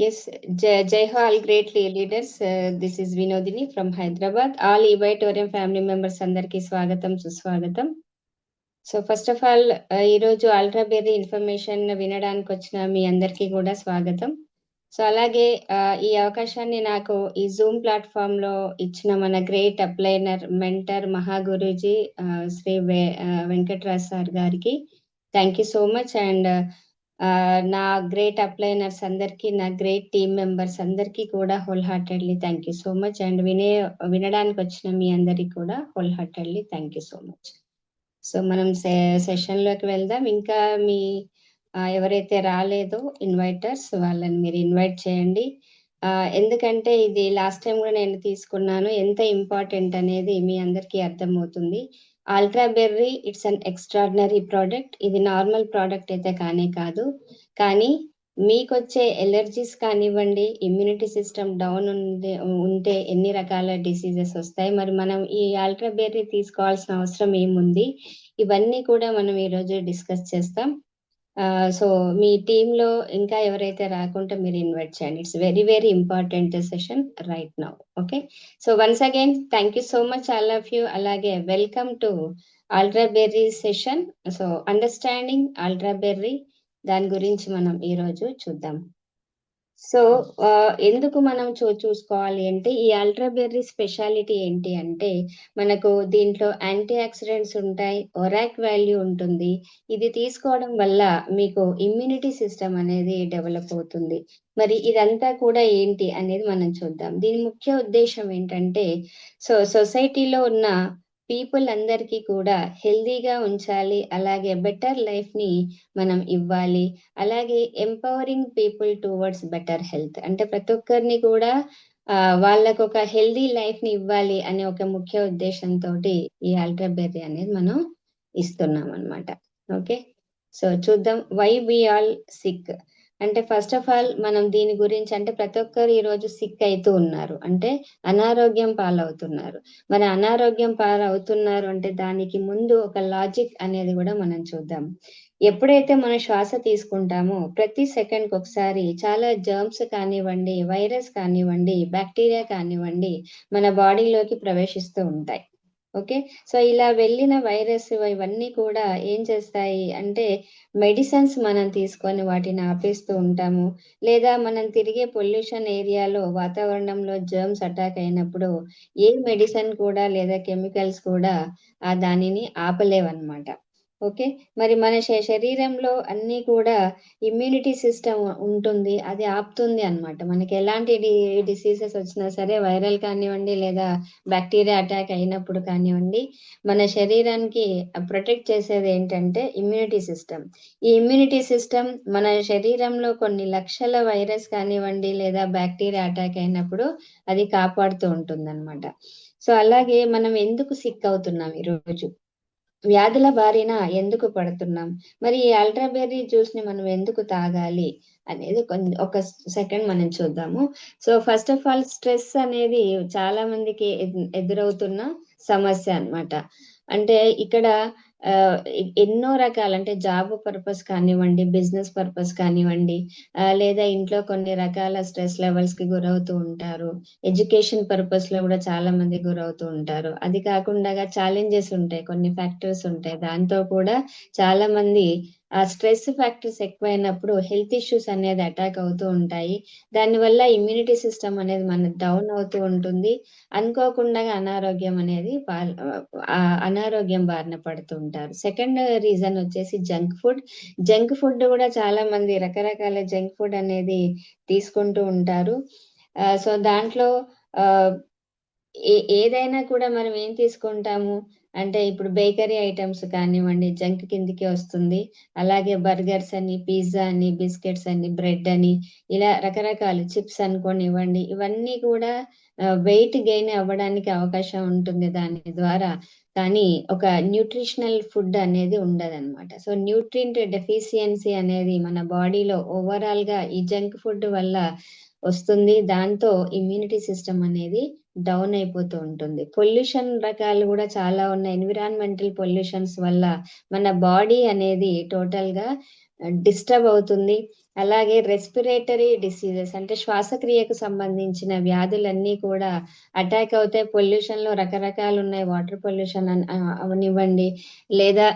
Yes, Jai Ho, all great leaders. This is Vinodini from Hyderabad. All Evitorium family members అందరికీ స్వాగతం సుస్వాగతం. So first of all ఈరోజు ultra berry information వినడానికి వచ్చిన మీ అందరికీ కూడా స్వాగతం. సో అలాగే ఈ అవకాశాన్ని నాకు ఈ జూమ్ ప్లాట్ఫామ్ లో ఇచ్చిన మన గ్రేట్ అప్లైనర్ మెంటర్ మహాగురూజీ శ్రీ వెంకట్రాజ్ సార్ గారికి thank you so much. And నా గ్రేట్ అప్లైనర్స్ అందరికీ, నా గ్రేట్ టీమ్ మెంబర్స్ అందరికీ కూడా whole heartedly thank you so much. And వినడానికి వచ్చిన మీ అందరికీ కూడా whole heartedly thank you so much. So మనం సెషన్ లోకి వెళ్దాం. ఇంకా మీ ఎవరైతే రాలేదో ఇన్వైటర్స్ వాళ్ళని మీరు ఇన్వైట్ చేయండి. ఎందుకంటే ఇది లాస్ట్ టైం కూడా నేను తీసుకున్నాను, ఎంత ఇంపార్టెంట్ అనేది మీ అందరికీ అర్థమవుతుంది. Ultra berry it's an extraordinary product. ఇది నార్మల్ ప్రోడక్ట్ అయితే కానే కాదు, కానీ మీకు వచ్చే ఎలర్జీస్ కానివ్వండి, ఇమ్యూనిటీ సిస్టమ్ డౌన్ ఉంటే ఎన్ని రకాల డిసీజెస్ వస్తాయి, మరి మనం ఈ అల్ట్రా బెర్రీ తీసుకోవాల్సిన అవసరం ఏముంది, ఇవన్నీ కూడా మనం ఈరోజు డిస్కస్ చేస్తాం. సో మీ టీమ్ లో ఇంకా ఎవరైతే రాకుంటే మీరు ఇన్వైట్ చేయండి. It's very very important session right now. Okay, so once again thank you so much all of you. అలాగే welcome to ultra berry session. So understanding ultra berry, దాని గురించి మనం ఈరోజు చూద్దాం. సో ఎందుకు మనం చూసుకోవాలి అంటే ఈ అల్ట్రా బెర్రీ స్పెషాలిటీ ఏంటి అంటే మనకు దీంట్లో యాంటీ ఆక్సిడెంట్స్ ఉంటాయి, ఒరాక్ వాల్యూ ఉంటుంది. ఇది తీసుకోవడం వల్ల మీకు ఇమ్యూనిటీ సిస్టమ్ అనేది డెవలప్ అవుతుంది. మరి ఇదంతా కూడా ఏంటి అనేది మనం చూద్దాం. దీని ముఖ్య ఉద్దేశం ఏంటంటే సొసైటీలో ఉన్న పీపుల్ అందరికీ కూడా హెల్దీగా ఉంచాలి, అలాగే బెటర్ లైఫ్ ని మనం ఇవ్వాలి, అలాగే empowering people towards better health, అంటే ప్రతి ఒక్కరిని కూడా వాళ్ళకు ఒక హెల్దీ లైఫ్ ని ఇవ్వాలి అనే ఒక ముఖ్య ఉద్దేశంతో ఈ అల్ట్రా బెర్రీ అనేది మనం ఇస్తున్నాం అన్నమాట. ఓకే, సో చూద్దాం వై వి ఆల్ సిక్. అంటే ఫస్ట్ ఆఫ్ ఆల్ మనం దీని గురించి, అంటే ప్రతి ఒక్కరు ఈ రోజు సిక్ అవుతూ ఉన్నారు, అంటే అనారోగ్యం పాలవుతున్నారు. మరి అనారోగ్యం పాలవుతున్నారు అంటే దానికి ముందు ఒక లాజిక్ అనేది కూడా మనం చూద్దాం. ఎప్పుడైతే మనం శ్వాస తీసుకుంటామో ప్రతి సెకండ్కి ఒకసారి చాలా జర్మ్స్ కానివ్వండి, వైరస్ కానివ్వండి, బ్యాక్టీరియా కానివ్వండి మన బాడీలోకి ప్రవేశిస్తూ ఉంటాయి. ఓకే, సో ఇలా వెళ్ళిన వైరస్ ఇవన్నీ కూడా ఏం చేస్తాయి అంటే మెడిసిన్స్ మనం తీసుకొని వాటిని ఆపేస్తూ ఉంటాము, లేదా మనం తిరిగే పొల్యూషన్ ఏరియాలో వాతావరణంలో జర్మ్స్ అటాక్ అయినప్పుడు ఏ మెడిసిన్ కూడా లేదా కెమికల్స్ కూడా దానిని ఆపలేవన్నమాట. ఓకే, మరి మన శరీరంలో అన్ని కూడా ఇమ్యూనిటీ సిస్టమ్ ఉంటుంది, అది ఆపుతుంది అన్నమాట. మనకి ఎలాంటి డిసీజెస్ వచ్చినా సరే, వైరల్ కానివ్వండి లేదా బ్యాక్టీరియా అటాక్ అయినప్పుడు కానివ్వండి, మన శరీరానికి ప్రొటెక్ట్ చేసేది ఏంటంటే ఇమ్యూనిటీ సిస్టమ్. ఈ ఇమ్యూనిటీ సిస్టమ్ మన శరీరంలో కొన్ని లక్షల వైరస్ కానివ్వండి లేదా బ్యాక్టీరియా అటాక్ అయినప్పుడు అది కాపాడుతూ ఉంటుంది అన్నమాట. సో అలాగే మనం ఎందుకు సిక్ అవుతున్నాం, ఈరోజు వ్యాధుల బారిన ఎందుకు పడుతున్నాం, మరి ఈ అల్ట్రా బెర్రీ జ్యూస్ ని మనం ఎందుకు తాగాలి అనేది ఒక సెకండ్ మనం చూద్దాము. So first of all stress అనేది చాలా మందికి ఎదురవుతున్న సమస్య అన్నమాట. అంటే ఇక్కడ ఎన్నో రకాల, అంటే జాబ్ పర్పస్ కానివ్వండి, బిజినెస్ పర్పస్ కానివ్వండి, లేదా ఇంట్లో కొన్ని రకాల స్ట్రెస్ లెవెల్స్ కి గురవుతూ ఉంటారు, ఎడ్యుకేషన్ పర్పస్ లో కూడా చాలా మంది గురవుతూ ఉంటారు. అది కాకుండా ఛాలెంజెస్ ఉంటాయి, కొన్ని ఫ్యాక్టర్స్ ఉంటాయి, దాంతో కూడా చాలా మంది ఆ స్ట్రెస్ ఫ్యాక్టర్స్ ఎక్కువైనప్పుడు హెల్త్ ఇష్యూస్ అనేది అటాక్ అవుతూ ఉంటాయి. దానివల్ల ఇమ్యూనిటీ సిస్టమ్ అనేది మన డౌన్ అవుతూ ఉంటుంది. అనుకోకుండా అనారోగ్యం అనేది అనారోగ్యం బారిన పడుతూ ఉంటారు. సెకండ్ రీజన్ వచ్చేసి జంక్ ఫుడ్. జంక్ ఫుడ్ కూడా చాలా మంది రకరకాల జంక్ ఫుడ్ అనేది తీసుకుంటూ ఉంటారు. సో దాంట్లో ఏదైనా కూడా మనం ఏం తీసుకుంటాము అంటే ఇప్పుడు బేకరీ ఐటమ్స్ కానివ్వండి జంక్ కిందికి వస్తుంది. అలాగే బర్గర్స్ అని, పిజ్జా అని, బిస్కెట్స్ అని, బ్రెడ్ అని, ఇలా రకరకాల చిప్స్ అనుకోనివ్వండి, ఇవన్నీ కూడా వెయిట్ గెయిన్ అవ్వడానికి అవకాశం ఉంటుంది దాని ద్వారా, కానీ ఒక న్యూట్రిషనల్ ఫుడ్ అనేది ఉండదన్నమాట. సో న్యూట్రియంట్ డెఫిషియన్సీ అనేది మన బాడీలో ఓవరాల్ గా ఈ జంక్ ఫుడ్ వల్ల వస్తుంది. దాంతో ఇమ్యూనిటీ సిస్టమ్ అనేది డౌన్ అయిపోతూ ఉంటుంది. పొల్యూషన్ రకాలు కూడా చాలా ఉన్నాయి. ఎన్విరాన్మెంటల్ పొల్యూషన్స్ వల్ల మన బాడీ అనేది టోటల్ గా డిస్టర్బ్ అవుతుంది. అలాగే రెస్పిరేటరీ డిసీజెస్ అంటే శ్వాసక్రియకు సంబంధించిన వ్యాధులన్నీ కూడా అటాక్ అవుతాయి. పొల్యూషన్ లో రకరకాలు ఉన్నాయి. వాటర్ పొల్యూషన్ అవనివ్వండి, లేదా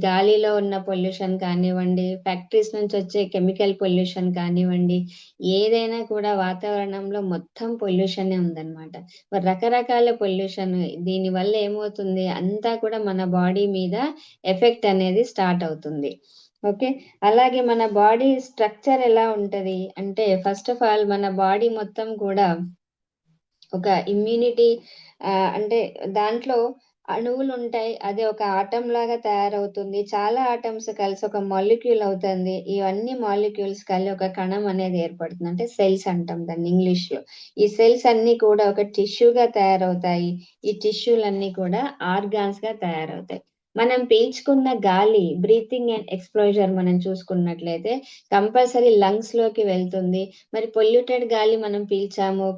గాలిలో ఉన్న పొల్యూషన్ కానివ్వండి, ఫ్యాక్టరీస్ నుంచి వచ్చే కెమికల్ పొల్యూషన్ కానివ్వండి, ఏదైనా కూడా వాతావరణంలో మొత్తం పొల్యూషనే ఉందన్నమాట. మరి రకరకాల పొల్యూషన్ దీని వల్ల ఏమవుతుంది, అంతా కూడా మన బాడీ మీద ఎఫెక్ట్ అనేది స్టార్ట్ అవుతుంది. ఓకే, అలాగే మన బాడీ స్ట్రక్చర్ ఎలా ఉంటది అంటే, ఫస్ట్ ఆఫ్ ఆల్ మన బాడీ మొత్తం కూడా ఒక ఇమ్యూనిటీ అంటే దాంట్లో అణువులు ఉంటాయి. అది ఒక ఆటం లాగా తయారవుతుంది. చాలా ఆటమ్స్ కలిసి ఒక మాలిక్యూల్ అవుతుంది. ఇవన్నీ మాలిక్యూల్స్ కలిసి ఒక కణం అనేది ఏర్పడుతుంది. అంటే సెల్స్ అంటాం దాన్ని ఇంగ్లీష్ లో. ఈ సెల్స్ అన్ని కూడా ఒక టిష్యూగా తయారవుతాయి. ఈ టిష్యూలన్నీ కూడా ఆర్గాన్స్ గా తయారవుతాయి. మనం పీల్చుకున్న గాలి, బ్రీతింగ్ అండ్ ఎక్స్పోజర్ మనం చూసుకున్నట్లయితే కంపల్సరీ లంగ్స్ లోకి వెళ్తుంది. మరి పొల్యూటెడ్ గాలి మనం పీల్చాము,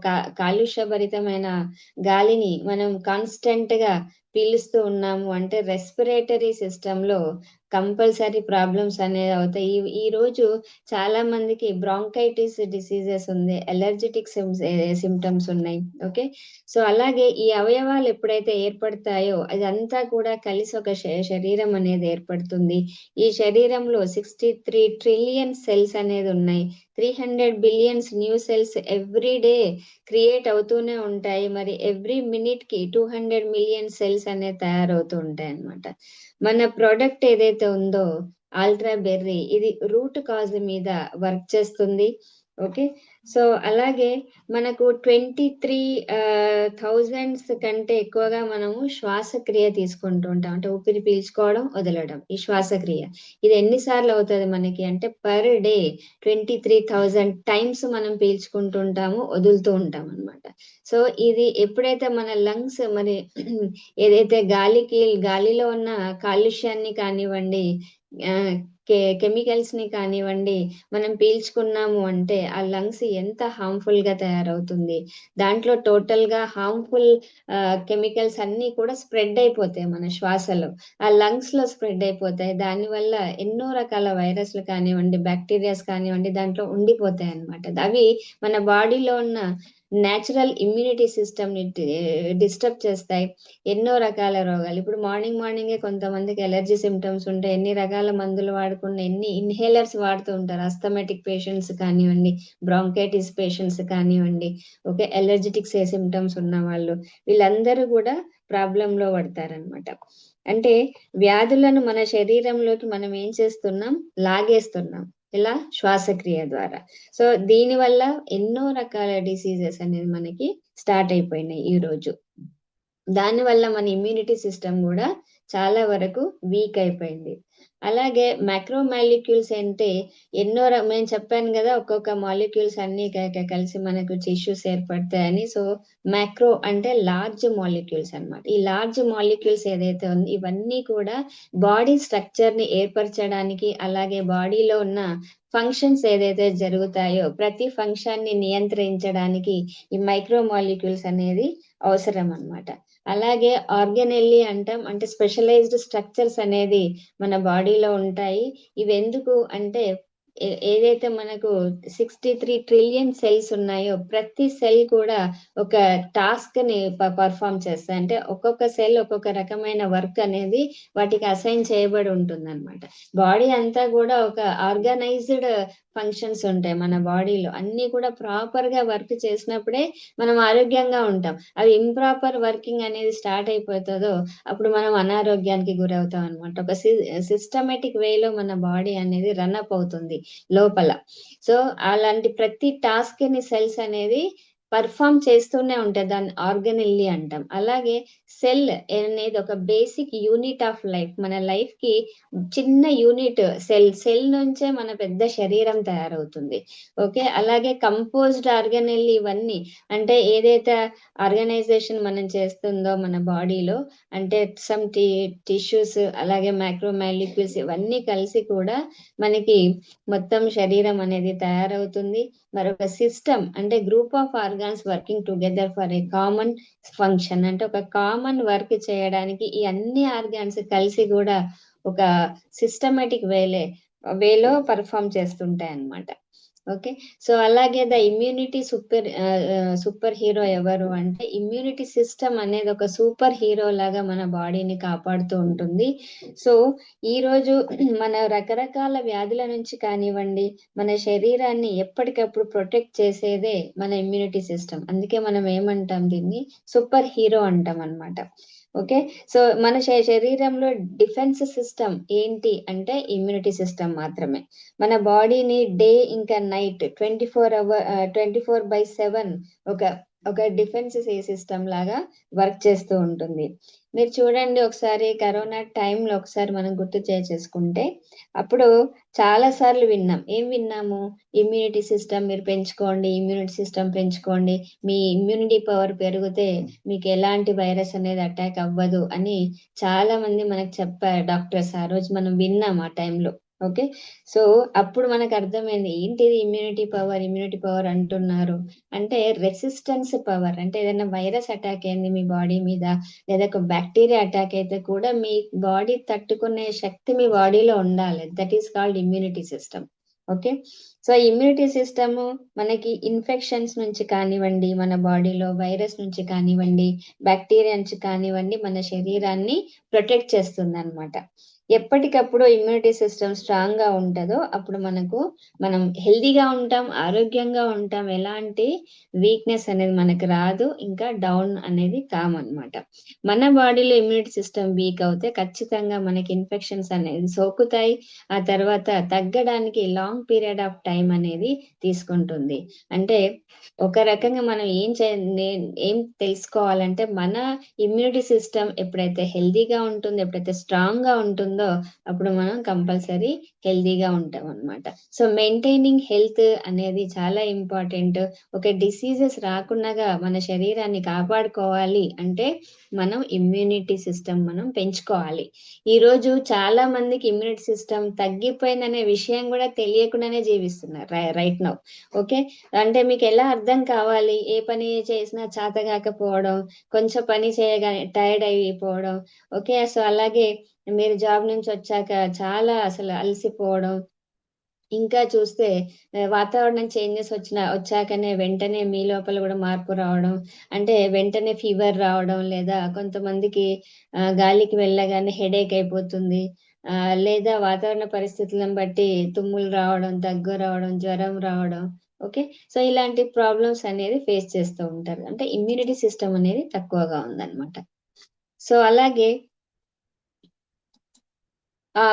కాలుష్యభరితమైన గాలిని మనం కాన్స్టెంట్ గా పీలుస్తూ ఉన్నాము అంటే రెస్పిరేటరీ సిస్టమ్ లో కంపల్సరీ ప్రాబ్లమ్స్ అనేది అవుతాయి. ఈ రోజు చాలా మందికి బ్రాంకైటిస్ డిసీజెస్ ఉంది, ఎలర్జెటిక్ సిమ్టమ్స్ ఉన్నాయి. ఓకే, సో అలాగే ఈ అవయవాలు ఎప్పుడైతే ఏర్పడతాయో అదంతా కూడా కలిసి ఒక శరీరం అనేది ఏర్పడుతుంది. ఈ శరీరంలో 63 ట్రిలియన్ సెల్స్ అనేది ఉన్నాయి. 300 billions new cells every day create అవుతూనే ఉంటాయి. మరి ఎవ్రీ మినిట్ కి 200 మిలియన్ సెల్స్ అనేది తయారవుతూ ఉంటాయి అన్నమాట. మన ప్రోడక్ట్ ఏదైతే ఉందో ఆల్ట్రా బెర్రీ, ఇది రూట్ కాజ్ మీద వర్క్ చేస్తుంది. ఓకే, సో అలాగే మనకు 23,000 కంటే ఎక్కువగా మనము శ్వాసక్రియ తీసుకుంటూ ఉంటాం. అంటే ఊపిరి పీల్చుకోవడం వదలడం, ఈ శ్వాసక్రియ. ఇది ఎన్నిసార్లు అవుతుంది మనకి అంటే పర్ డే 23,000 టైమ్స్ మనం పీల్చుకుంటుంటాము, వదులుతూ ఉంటాం అన్నమాట. సో ఇది ఎప్పుడైతే మన లంగ్స్ మరి ఏదైతే గాలిలో ఉన్న కాలుష్యాన్ని కానివ్వండి, కెమికల్స్ ని కానివ్వండి మనం పీల్చుకున్నాము అంటే ఆ లంగ్స్ ఎంత హార్మ్ఫుల్ గా తయారవుతుంది. దాంట్లో టోటల్ గా హార్మ్ఫుల్ కెమికల్స్ అన్ని కూడా స్ప్రెడ్ అయిపోతాయి మన శ్వాసలో, ఆ లంగ్స్ లో స్ప్రెడ్ అయిపోతాయి. దానివల్ల ఎన్నో రకాల వైరస్లు కానివ్వండి, బ్యాక్టీరియాస్ కానివ్వండి దాంట్లో ఉండిపోతాయి అన్నమాట. అవి మన బాడీలో ఉన్న నేచురల్ ఇమ్యూనిటీ సిస్టమ్ ని డిస్టర్బ్ చేస్తాయి. ఎన్నో రకాల రోగాలు, ఇప్పుడు మార్నింగే కొంతమందికి ఎలర్జీ సిమ్టమ్స్ ఉంటాయి. ఎన్ని రకాల మందులు వాడుకున్న, ఎన్ని ఇన్హేలర్స్ వాడుతూ ఉంటారు. అస్థమెటిక్ పేషెంట్స్ కానివ్వండి, బ్రాంకైటిస్ పేషెంట్స్ కానివ్వండి, ఓకే, ఎలర్జెటిక్ సిమ్టమ్స్ ఉన్న వాళ్ళు, వీళ్ళందరూ కూడా ప్రాబ్లం లో పడతారనమాట. అంటే వ్యాధులను మన శరీరంలోకి మనం ఏం చేస్తున్నాం, లాగేస్తున్నాం. ఇలా శ్వాసక్రియ ద్వారా. సో దీని వల్ల ఎన్నో రకాల డిసీజెస్ అనేది మనకి స్టార్ట్ అయిపోయినాయి ఈ రోజు. దానివల్ల మన ఇమ్యూనిటీ సిస్టమ్ కూడా చాలా వరకు వీక్ అయిపోయింది. అలాగే మైక్రో మాలిక్యూల్స్ అంటే ఎన్నో నేను చెప్పాను కదా, ఒక్కొక్క మాలిక్యూల్స్ అన్ని కలిసి మనకు టిష్యూస్ ఏర్పడతాయని. సో మైక్రో అంటే లార్జ్ మాలిక్యూల్స్ అన్నమాట. ఈ లార్జ్ మాలిక్యూల్స్ ఏదైతే ఉంది ఇవన్నీ కూడా బాడీ స్ట్రక్చర్ ని ఏర్పరచడానికి, అలాగే బాడీలో ఉన్న ఫంక్షన్స్ ఏదైతే జరుగుతాయో ప్రతి ఫంక్షన్ ని నియంత్రించడానికి ఈ మైక్రో మాలిక్యూల్స్ అనేది అవసరం అన్నమాట. అలాగే ఆర్గనెల్లి అంటాం, అంటే స్పెషలైజ్డ్ స్ట్రక్చర్స్ అనేది మన బాడీలో ఉంటాయి. ఇవి ఎందుకు అంటే ఏదైతే మనకు 63 ట్రిలియన్ సెల్స్ ఉన్నాయో ప్రతి సెల్ కూడా ఒక టాస్క్ ని పర్ఫామ్ చేస్తాయి. అంటే ఒక్కొక్క సెల్ ఒక్కొక్క రకమైన వర్క్ అనేది వాటికి అసైన్ చేయబడి ఉంటుంది అనమాట. బాడీ అంతా కూడా ఒక ఆర్గనైజ్డ్ ఫంక్షన్స్ ఉంటాయి మన బాడీలో. అన్ని కూడా ప్రాపర్ గా వర్క్ చేసినప్పుడే మనం ఆరోగ్యంగా ఉంటాం. అవి ఇంప్రాపర్ వర్కింగ్ అనేది స్టార్ట్ అయిపోతుందో అప్పుడు మనం అనారోగ్యానికి గురవుతాం అనమాట. ఒక సిస్టమేటిక్ వేలో మన బాడీ అనేది రన్ అప్ అవుతుంది లోపల. సో అలాంటి ప్రతి టాస్క్ ని సెల్స్ అనేది పర్ఫామ్ చేస్తూనే ఉంటాయి, దాన్ని ఆర్గనెల్లి అంటాం. అలాగే సెల్ అనేది ఒక బేసిక్ యూనిట్ ఆఫ్ లైఫ్. మన లైఫ్ కి చిన్న యూనిట్ సెల్ నుంచే మన పెద్ద శరీరం తయారవుతుంది. ఓకే, అలాగే కంపోజ్డ్ ఆర్గనెల్లి ఇవన్నీ అంటే ఏదైతే ఆర్గనైజేషన్ మనం చేస్తుందో మన బాడీలో, అంటే సమ్ టిష్యూస్ అలాగే మైక్రో మాలిక్యూల్స్ ఇవన్నీ కలిసి కూడా మనకి మొత్తం శరీరం అనేది తయారవుతుంది. మరొక సిస్టమ్ అంటే group of organs working together for a common function. అంటే ఒక కామన్ వర్క్ చేయడానికి ఈ అన్ని ఆర్గాన్స్ కలిసి కూడా ఒక సిస్టమేటిక్ వేలే వేలో పర్ఫామ్ చేస్తుంటాయి అన్నమాట. ఓకే. సో అలాగే ద ఇమ్యూనిటీ సూపర్ హీరో ఎవరు అంటే, ఇమ్యూనిటీ సిస్టమ్ అనేది ఒక సూపర్ హీరో లాగా మన బాడీని కాపాడుతూ ఉంటుంది. సో ఈరోజు మన రకరకాల వ్యాధుల నుంచి కానివ్వండి, మన శరీరాన్ని ఎప్పటికప్పుడు ప్రొటెక్ట్ చేసేదే మన ఇమ్యూనిటీ సిస్టమ్. అందుకే మనం ఏమంటాం, దీన్ని సూపర్ హీరో అంటాం అన్నమాట. ఓకే. సో మన శరీరంలో డిఫెన్స్ సిస్టమ్ ఏంటి అంటే ఇమ్యూనిటీ సిస్టమ్ మాత్రమే. మన బాడీని డే ఇంకా నైట్ 24/7 ఒక ఒక డిఫెన్స్ సిస్టమ్ లాగా వర్క్ చేస్తూ ఉంటుంది. మీరు చూడండి, ఒకసారి కరోనా టైంలో ఒకసారి మనం గుర్తు చేసుకుంటే, అప్పుడు చాలా సార్లు విన్నాం. ఏం విన్నాము? ఇమ్యూనిటీ సిస్టమ్ మీరు పెంచుకోండి, ఇమ్యూనిటీ సిస్టమ్ పెంచుకోండి, మీ ఇమ్యూనిటీ పవర్ పెరిగితే మీకు ఎలాంటి వైరస్ అనేది అటాక్ అవ్వదు అని చాలా మంది మనకు చెప్పారు డాక్టర్స్. ఆ రోజు మనం విన్నాం ఆ టైంలో. ఓకే. సో అప్పుడు మనకు అర్థమైంది, ఏంటిది ఇమ్యూనిటీ పవర్ అంటున్నారు అంటే, రెసిస్టెన్స్ పవర్ అంటే ఏదైనా వైరస్ అటాక్ అయింది మీ బాడీ మీద, లేదా ఒక బ్యాక్టీరియా అటాక్ అయితే కూడా మీ బాడీ తట్టుకునే శక్తి మీ బాడీలో ఉండాలి. That is called immunity system. Okay. So immunity system మనకి ఇన్ఫెక్షన్స్ నుంచి కానివ్వండి, మన బాడీలో వైరస్ నుంచి కానివ్వండి, బ్యాక్టీరియా నుంచి కానివ్వండి, మన శరీరాన్ని ప్రొటెక్ట్ చేస్తుంది అనమాట. ఎప్పటికప్పుడు ఇమ్యూనిటీ సిస్టమ్ స్ట్రాంగ్ గా ఉంటుందో అప్పుడు మనం హెల్దీగా ఉంటాం, ఆరోగ్యంగా ఉంటాం, ఎలాంటి వీక్నెస్ అనేది మనకు రాదు, ఇంకా డౌన్ అనేది కామన్నమాట. మన బాడీలో ఇమ్యూనిటీ సిస్టమ్ వీక్ అవుతే ఖచ్చితంగా మనకి ఇన్ఫెక్షన్స్ అనేది సోకుతాయి. ఆ తర్వాత తగ్గడానికి లాంగ్ పీరియడ్ ఆఫ్ టైం అనేది తీసుకుంటుంది. అంటే ఒక రకంగా మనం ఏం తెలుసుకోవాలంటే, మన ఇమ్యూనిటీ సిస్టమ్ ఎప్పుడైతే హెల్దీగా ఉంటుందో, ఎప్పుడైతే స్ట్రాంగ్ గా ఉంటుందో అప్పుడు మనం కంపల్సరీ హెల్దీగా ఉంటాం అన్నమాట. సో మెయింటైనింగ్ హెల్త్ అనేది చాలా ఇంపార్టెంట్. ఒక డిసీజెస్ రాకుండా మన శరీరాన్ని కాపాడుకోవాలి అంటే మనం ఇమ్యూనిటీ సిస్టమ్ మనం పెంచుకోవాలి. ఈ రోజు చాలా మందికి ఇమ్యూనిటీ సిస్టమ్ తగ్గిపోయిందనే విషయం కూడా తెలియకుండానే జీవిస్తున్నారు రైట్ నౌ. ఓకే. అంటే మీకు ఎలా అర్థం కావాలి? ఏ పని చేసినా చేత కాకపోవడం, కొంచెం పని చేయగానే టైర్డ్ అయిపోవడం. ఓకే. సో అలాగే మీరు జాబ్ నుంచి వచ్చాక చాలా అసలు అలసిపోవడం. ఇంకా చూస్తే వాతావరణం చేంజెస్ వచ్చాకనే వెంటనే మీ లోపల కూడా మార్పు రావడం. అంటే వెంటనే ఫీవర్ రావడం, లేదా కొంతమందికి గాలికి వెళ్ళగానే హెడేక్ అయిపోతుంది. లేదా వాతావరణ పరిస్థితులను బట్టి తుమ్ములు రావడం, దగ్గు రావడం, జ్వరం రావడం. ఓకే. సో ఇలాంటి ప్రాబ్లమ్స్ అనేది ఫేస్ చేస్తూ ఉంటారు. అంటే ఇమ్యూనిటీ సిస్టమ్ అనేది తక్కువగా ఉందన్నమాట. సో అలాగే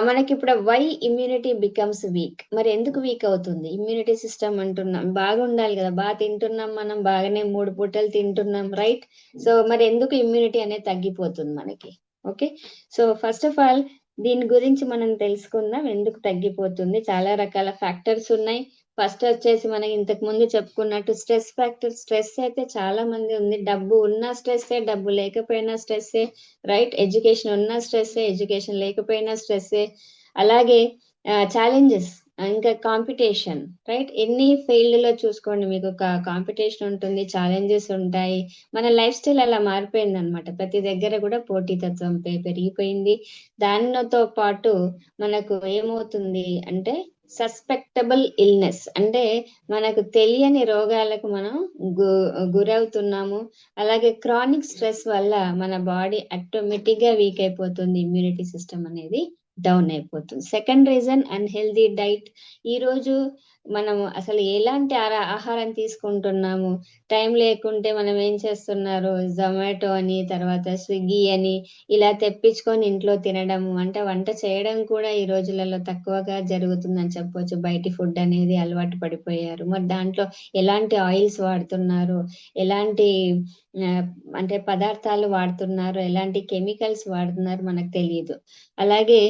మనకిప్పుడు వై ఇమ్యూనిటీ బికమ్స్ వీక్? మరి ఎందుకు వీక్ అవుతుంది? ఇమ్యూనిటీ సిస్టమ్ అంటున్నాం. బాగుండాలి గదా! తింటున్నాం మనం. బాగానే 3 పూటలు తింటున్నాం. రైట్? సో మరి ఎందుకు ఇమ్యూనిటీ అనేది తగ్గిపోతుంది మనకి? Okay. So first of all దీని గురించి మనం తెలుసుకుందాం. ఎందుకు తగ్గిపోతుంది? చాలా రకాల ఫ్యాక్టర్స్ ఉన్నాయి. ఫస్ట్ వచ్చేసి మనం ఇంతకు ముందు చెప్పుకున్నట్టు స్ట్రెస్ ఫ్యాక్టర్. స్ట్రెస్ అయితే చాలా మంది ఉంది. డబ్బు ఉన్నా స్ట్రెస్సే, డబ్బు లేకపోయినా స్ట్రెస్సే. రైట్? ఎడ్యుకేషన్ ఉన్నా స్ట్రెస్సే, ఎడ్యుకేషన్ లేకపోయినా స్ట్రెస్సే. అలాగే ఛాలెంజెస్, ఇంకా కాంపిటీషన్. రైట్? ఎన్ని ఫీల్డ్‌లో చూసుకోండి, మీకు కాంపిటీషన్ ఉంటుంది, ఛాలెంజెస్ ఉంటాయి. మన లైఫ్ స్టైల్ అలా మారిపోయిందనమాట. ప్రతి దగ్గర కూడా పోటీతత్వం పెరిగిపోయింది. దానితో పాటు మనకు ఏమవుతుంది అంటే, సస్పెక్టబుల్ ఇల్‌నెస్ అంటే మనకు తెలియని రోగాలకు మనం గురవుతున్నాము. అలాగే క్రానిక్ స్ట్రెస్ వల్ల మన బాడీ ఆటోమేటిక్‌గా వీక్ అయిపోతుంది. ఇమ్యూనిటీ సిస్టమ్ అనేది డౌన్ అయిపోతుంది. Second reason unhealthy diet. ఈరోజు మనం అసలు ఎలాంటి ఆహారం తీసుకుంటున్నాము? టైం లేకుంటే మనం ఏం చేస్తున్నారు? జొమాటో అని, తర్వాత స్విగ్గీ అని ఇలా తెప్పించుకొని ఇంట్లో తినడము. అంటే వంట చేయడం కూడా ఈ రోజులలో తక్కువగా జరుగుతుందని చెప్పొచ్చు. బయటి ఫుడ్ అనేది అలవాటు పడిపోయారు. మరి దాంట్లో ఎలాంటి ఆయిల్స్ వాడుతున్నారు? ఎలాంటి అంటే పదార్థాలు వాడుతున్నారు? ఎలాంటి కెమికల్స్ వాడుతున్నారు మనకు తెలీదు. అలాగే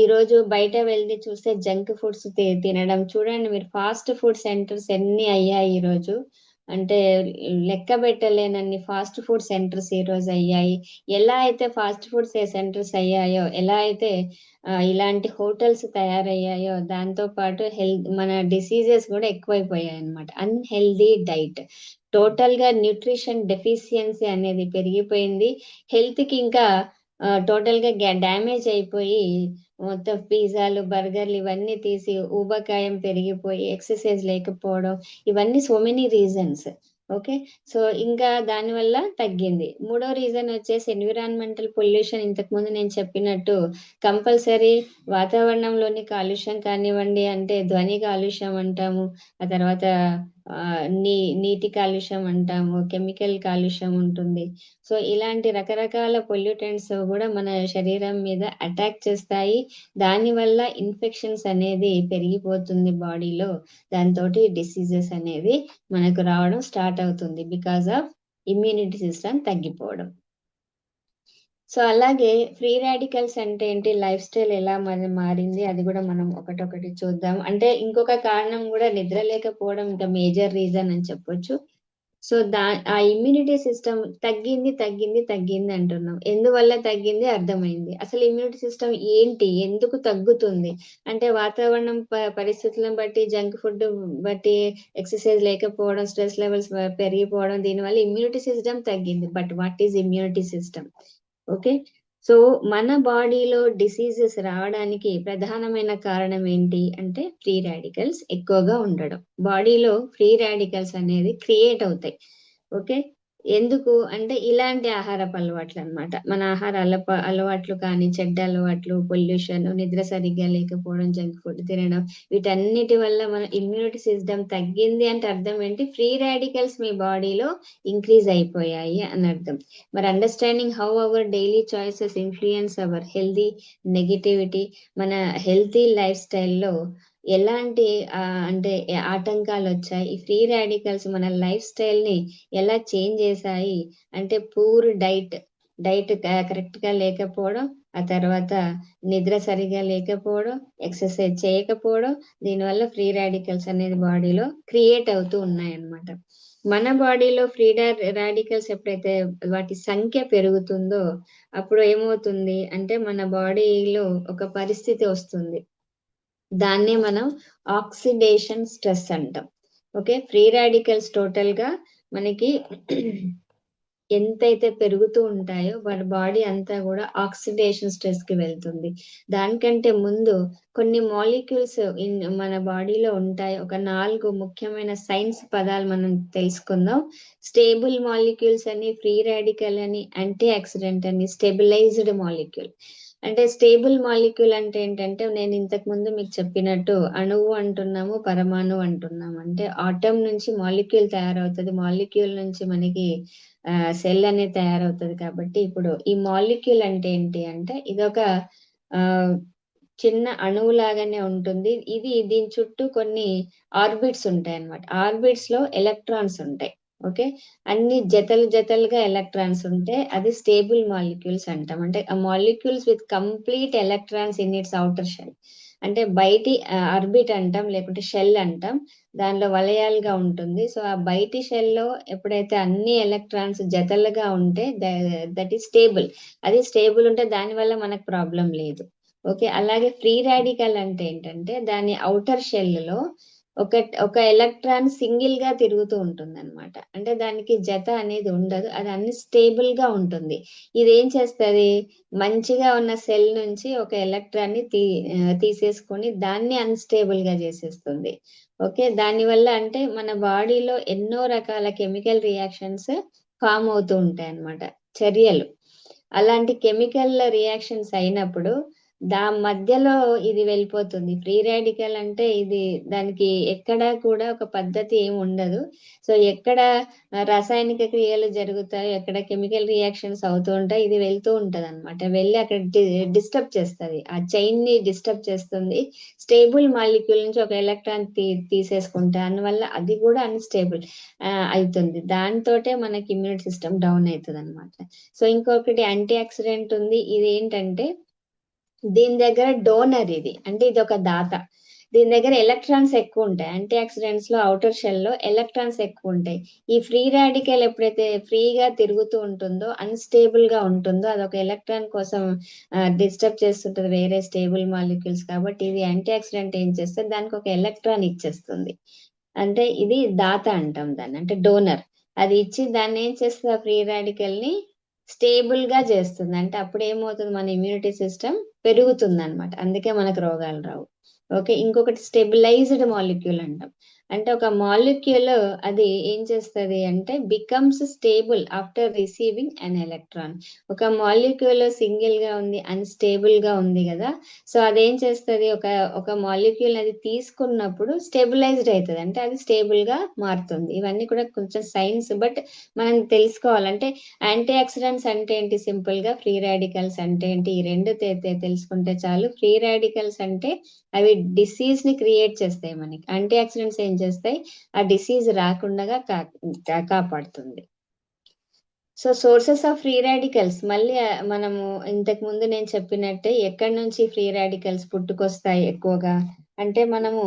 ఈరోజు బయట వెళ్లి చూస్తే జంక్ ఫుడ్స్ తినడం. చూడండి మీరు, ఫాస్ట్ ఫుడ్ సెంటర్స్ ఎన్ని అయ్యాయి ఈరోజు. అంటే లెక్క పెట్టలేనన్ని ఫాస్ట్ ఫుడ్ సెంటర్స్ ఈరోజు అయ్యాయి. ఎలా అయితే ఫాస్ట్ ఫుడ్ సెంటర్స్ అయ్యాయో, ఎలా అయితే ఇలాంటి హోటల్స్ తయారయ్యాయో, దాంతో పాటు మన డిసీజెస్ కూడా ఎక్కువైపోయాయి అన్నమాట. Unhealthy diet. టోటల్ గా న్యూట్రిషన్ డెఫిషియన్సీ అనేది పెరిగిపోయింది. హెల్త్ కి ఇంకా టోటల్ గా డ్యామేజ్ అయిపోయి మొత్తం పిజ్జాలు, బర్గర్లు ఇవన్నీ తీసి ఊబకాయం పెరిగిపోయి ఎక్సర్సైజ్ లేకపోవడం, ఇవన్నీ so many reasons. Okay. So ఇంకా దానివల్ల తగ్గింది. మూడో రీజన్ వచ్చేసి ఎన్విరాన్మెంటల్ పొల్యూషన్. ఇంతకు ముందు నేను చెప్పినట్టు కంపల్సరీ వాతావరణంలోని కాలుష్యం కానివ్వండి, అంటే ధ్వని కాలుష్యం అంటాము, ఆ తర్వాత నీటి కాలుష్యం అంటాము, కెమికల్ కాలుష్యం ఉంటుంది. సో ఇలాంటి రకరకాల పొల్యూటెంట్స్ కూడా మన శరీరం మీద అటాక్ చేస్తాయి. దానివల్ల ఇన్ఫెక్షన్స్ అనేది పెరిగిపోతుంది బాడీలో. దాంతో డిసీజెస్ అనేది మనకు రావడం స్టార్ట్ అవుతుంది బికాస్ ఆఫ్ ఇమ్యూనిటీ సిస్టమ్ తగ్గిపోవడం. సో అలాగే ఫ్రీ రాడికల్స్ అంటే ఏంటి, లైఫ్ స్టైల్ ఎలా మారింది, అది కూడా మనం ఒకటొకటి చూద్దాం. అంటే ఇంకొక కారణం కూడా నిద్ర లేకపోవడం ఇంకా మేజర్ రీజన్ అని చెప్పొచ్చు. సో ఆ ఇమ్యూనిటీ సిస్టమ్ తగ్గింది అంటున్నాం. ఎందువల్ల తగ్గింది అర్థమైంది. అసలు ఇమ్యూనిటీ సిస్టమ్ ఏంటి, ఎందుకు తగ్గుతుంది అంటే వాతావరణం పరిస్థితులను బట్టి, జంక్ ఫుడ్ బట్టి, ఎక్సర్సైజ్ లేకపోవడం, స్ట్రెస్ లెవెల్స్ పెరిగిపోవడం, దీనివల్ల ఇమ్యూనిటీ సిస్టమ్ తగ్గింది. But what is immunity system? Okay. So మన బాడీలో డిసీజెస్ రావడానికి ప్రధానమైన కారణం ఏంటి అంటే ఫ్రీ రాడికల్స్ ఎక్కువగా ఉండడం. బాడీలో ఫ్రీ రాడికల్స్ అనేది క్రియేట్ అవుతాయి. ఓకే. ఎందుకు అంటే ఇలాంటి ఆహారపు అలవాట్లు అన్నమాట. మన ఆహార అలవాట్లు కానీ, చెడ్డ అలవాట్లు, పొల్యూషన్, నిద్ర సరిగ్గా లేకపోవడం, జంక్ ఫుడ్ తినడం, వీటన్నిటి వల్ల మన ఇమ్యూనిటీ సిస్టమ్ తగ్గింది అంటే అర్థం ఏంటి, ఫ్రీ రాడికల్స్ మీ బాడీలో ఇంక్రీజ్ అయిపోయాయి అని అర్థం. మరి understanding how our daily choices influence our healthy negativity, మన హెల్తీ లైఫ్ స్టైల్లో ఎలాంటి అంటే ఆటంకాలు వచ్చాయి, ఈ ఫ్రీ రాడికల్స్ మన లైఫ్ స్టైల్ ని ఎలా చేంజ్ చేశాయి అంటే పూర్ డైట్ కరెక్ట్ గా లేకపోవడం, ఆ తర్వాత నిద్ర సరిగా లేకపోవడం, ఎక్సర్సైజ్ చేయకపోవడం, దీనివల్ల ఫ్రీ రాడికల్స్ అనేది బాడీలో క్రియేట్ అవుతూ ఉన్నాయన్నమాట. మన బాడీలో ఫ్రీ రాడికల్స్ ఎప్పుడైతే వాటి సంఖ్య పెరుగుతుందో అప్పుడు ఏమవుతుంది అంటే మన బాడీలో ఒక పరిస్థితి వస్తుంది, దాన్నే మనం ఆక్సిడేషన్ స్ట్రెస్ అంటాం. ఓకే. ఫ్రీ రాడికల్స్ టోటల్ గా మనకి ఎంతైతే పెరుగుతూ ఉంటాయో మన బాడీ అంతా కూడా ఆక్సిడేషన్ స్ట్రెస్ కి వెళ్తుంది. దానికంటే ముందు కొన్ని మాలిక్యూల్స్ మన బాడీలో ఉంటాయి. ఒక 4 ముఖ్యమైన సైన్స్ పదాలు మనం తెలుసుకుందాం. స్టేబుల్ మాలిక్యూల్స్ అని, ఫ్రీ రాడికల్ అని, యాంటీ ఆక్సిడెంట్ అని, స్టెబిలైజ్డ్ మాలిక్యూల్. అంటే స్టేబుల్ మాలిక్యూల్ అంటే ఏంటంటే నేను ఇంతకు ముందు మీకు చెప్పినట్టు అణువు అంటున్నాము, పరమాణు అంటున్నాము. అంటే ఆటం నుంచి మాలిక్యూల్ తయారవుతుంది, మాలిక్యూల్ నుంచి మనకి సెల్ అనేది తయారవుతుంది. కాబట్టి ఇప్పుడు ఈ మాలిక్యూల్ అంటే ఏంటి అంటే ఇదొక చిన్న అణువు లాగానే ఉంటుంది. దీని చుట్టూ కొన్ని ఆర్బిట్స్ ఉంటాయి అన్నమాట. ఆర్బిట్స్ లో ఎలక్ట్రాన్స్ ఉంటాయి. ఓకే. అన్ని జతలుగా ఎలక్ట్రాన్స్ ఉంటే అది స్టేబుల్ మాలిక్యూల్స్ అంటాం. అంటే ఆ molecules with complete electrons in its outer shell. అంటే బయటి ఆర్బిట్ అంటాం, లేకుంటే షెల్ అంటాం. దానిలో వలయాలుగా ఉంటుంది. సో ఆ బయటి షెల్ లో ఎప్పుడైతే అన్ని ఎలక్ట్రాన్స్ జతలుగా ఉంటే దట్ ఈస్ స్టేబుల్. అది స్టేబుల్ ఉంటే దాని వల్ల మనకు ప్రాబ్లం లేదు. ఓకే. అలాగే ఫ్రీ రాడికల్ అంటే ఏంటంటే దాని అవుటర్ షెల్ లో ఒక ఎలక్ట్రాన్ సింగిల్ గా తిరుగుతూ ఉంటుంది అనమాట. అంటే దానికి జత అనేది ఉండదు, అది అన్స్టేబుల్ గా ఉంటుంది. ఇది ఏం చేస్తుంది, మంచిగా ఉన్న సెల్ నుంచి ఒక ఎలక్ట్రాన్ ని తీసేసుకొని దాన్ని అన్స్టేబుల్ గా చేసేస్తుంది. ఓకే. దానివల్ల అంటే మన బాడీలో ఎన్నో రకాల కెమికల్ రియాక్షన్స్ ఫామ్ అవుతూ ఉంటాయి అన్నమాట, చర్యలు. అలాంటి కెమికల్ రియాక్షన్స్ అయినప్పుడు మధ్యలో ఇది వెళ్ళిపోతుంది. ఫ్రీ రాడికల్ అంటే ఇది దానికి ఎక్కడా కూడా ఒక పద్ధతి ఏమి ఉండదు. సో ఎక్కడ రాసాయనిక క్రియలు జరుగుతాయి, ఎక్కడ కెమికల్ రియాక్షన్స్ అవుతూ ఉంటాయి, ఇది వెళ్తూ ఉంటది అనమాట. వెళ్ళి అక్కడ డిస్టర్బ్ చేస్తుంది, ఆ చైన్ ని డిస్టర్బ్ చేస్తుంది. స్టేబుల్ మాలిక్యూల్ నుంచి ఒక ఎలక్ట్రాన్ తీసేసుకుంటే అందువల్ల అది కూడా అన్స్టేబుల్ అవుతుంది. దాంతోటే మనకి ఇమ్యూనిటీ సిస్టమ్ డౌన్ అవుతుంది అనమాట. సో ఇంకొకటి యాంటీ ఆక్సిడెంట్ ఉంది. ఇది ఏంటంటే దీని దగ్గర డోనర్, ఇది అంటే ఇది ఒక దాత. దీని దగ్గర ఎలక్ట్రాన్స్ ఎక్కువ ఉంటాయి. యాంటీ ఆక్సిడెంట్స్ లో అవుటర్ షెల్ లో ఎలక్ట్రాన్స్ ఎక్కువ ఉంటాయి. ఈ ఫ్రీ రాడికల్ ఎప్పుడైతే ఫ్రీగా తిరుగుతూ ఉంటుందో, అన్స్టేబుల్ గా ఉంటుందో, అదొక ఎలక్ట్రాన్ కోసం డిస్టర్బ్ చేస్తుంటది వేరే స్టేబుల్ మాలిక్యూల్స్. కాబట్టి ఇది యాంటీ ఆక్సిడెంట్ ఏం చేస్తే దానికి ఒక ఎలక్ట్రాన్ ఇచ్చేస్తుంది. అంటే ఇది దాత అంటాం దాన్ని, అంటే డోనర్. అది ఇచ్చి దాన్ని ఏం చేస్తుంది, ఆ ఫ్రీ రాడికల్ ని స్టేబుల్ గా చేస్తుంది. అంటే అప్పుడు ఏమవుతుంది, మన ఇమ్యూనిటీ సిస్టమ్ పెరుగుతుంది అనమాట. అందుకే మనకు రోగాలు రావు. ఓకే, ఇంకొకటి స్టెబిలైజ్డ్ మాలిక్యూల్ అంటాం. అంటే ఒక మాలిక్యూల్ అది ఏం చేస్తుంది అంటే becomes stable after receiving an electron. ఒక మాలిక్యూల్ సింగిల్ గా ఉంది, అన్స్టేబుల్ గా ఉంది కదా, సో అదేం చేస్తుంది, ఒక ఒక మాలిక్యూల్ అది తీసుకున్నప్పుడు స్టెబిలైజ్డ్ అవుతుంది, అంటే అది స్టేబుల్ గా మారుతుంది. ఇవన్నీ కూడా కొంచెం సైన్స్, బట్ మనం తెలుసుకోవాలంటే యాంటీ ఆక్సిడెంట్స్ అంటే ఏంటి, సింపుల్ గా ఫ్రీ రాడికల్స్ అంటే ఏంటి, ఈ రెండు తెలుసుకుంటే చాలు. ఫ్రీ రాడికల్స్ అంటే అవి డిసీజ్ ని క్రియేట్ చేస్తాయి మనకి, యాంటీ ఆక్సిడెంట్స్ ఏం చేస్తాయి, ఆ డిసీజ్ రాకుండా కాపాడుతుంది. So sources of free radicals మళ్ళీ మనము ఇంతకు ముందు నేను చెప్పినట్టే ఎక్కడి నుంచి ఫ్రీ రాడికల్స్ పుట్టుకొస్తాయి ఎక్కువగా అంటే మనము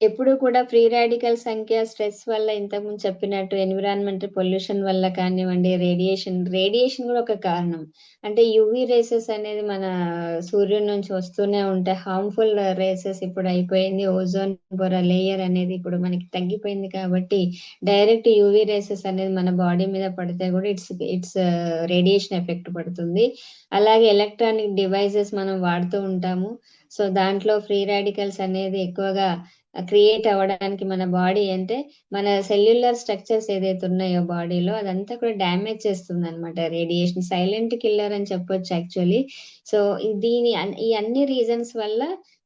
ఎప్పుడు కూడా ఫ్రీ రాడికల్ సంఖ్య స్ట్రెస్ వల్ల, ఇంతకుముందు చెప్పినట్టు ఎన్విరాన్మెంటల్ పొల్యూషన్ వల్ల కానివ్వండి, రేడియేషన్ కూడా ఒక కారణం. అంటే యువి రేసెస్ అనేది మన సూర్యుడి నుంచి వస్తూనే ఉంటాయి, హార్మ్ఫుల్ రేసెస్. ఇప్పుడు అయిపోయింది ఓజోన్ పొర లేయర్ అనేది ఇప్పుడు మనకి తగ్గిపోయింది కాబట్టి డైరెక్ట్ యువి రేసెస్ అనేది మన బాడీ మీద పడితే కూడా ఇట్స్ రేడియేషన్ ఎఫెక్ట్ పడుతుంది. అలాగే ఎలక్ట్రానిక్ డివైజెస్ మనం వాడుతూ ఉంటాము, సో దాంట్లో ఫ్రీ రాడికల్స్ అనేది ఎక్కువగా క్రియేట్ అవ్వడానికి మన బాడీ అంటే మన సెల్యులర్ స్ట్రక్చర్స్ ఏదైతే ఉన్నాయో బాడీలో అదంతా కూడా డ్యామేజ్ చేస్తుంది అనమాట. రేడియేషన్ సైలెంట్ కిల్లర్ అని చెప్పొచ్చు యాక్చువల్లీ. సో ఈ అన్ని రీజన్స్ వల్ల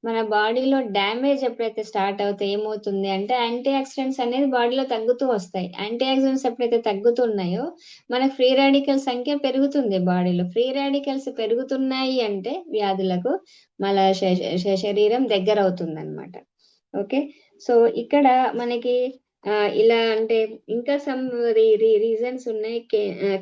మన బాడీలో డ్యామేజ్ ఎప్పుడైతే స్టార్ట్ అవుతే ఏమవుతుంది అంటే యాంటీ ఆక్సిడెంట్స్ అనేది బాడీలో తగ్గుతూ వస్తాయి. యాంటీ ఆక్సిడెంట్స్ ఎప్పుడైతే తగ్గుతున్నాయో మన ఫ్రీ రాడికల్ సంఖ్య పెరుగుతుంది బాడీలో. ఫ్రీ రాడికల్స్ పెరుగుతున్నాయి అంటే వ్యాధులకు మన శరీరం దగ్గర అవుతుంది అనమాట. ఓకే, సో ఇక్కడ మనకి ఇలా అంటే ఇంకా సమ్ రీజన్స్ ఉన్నాయి.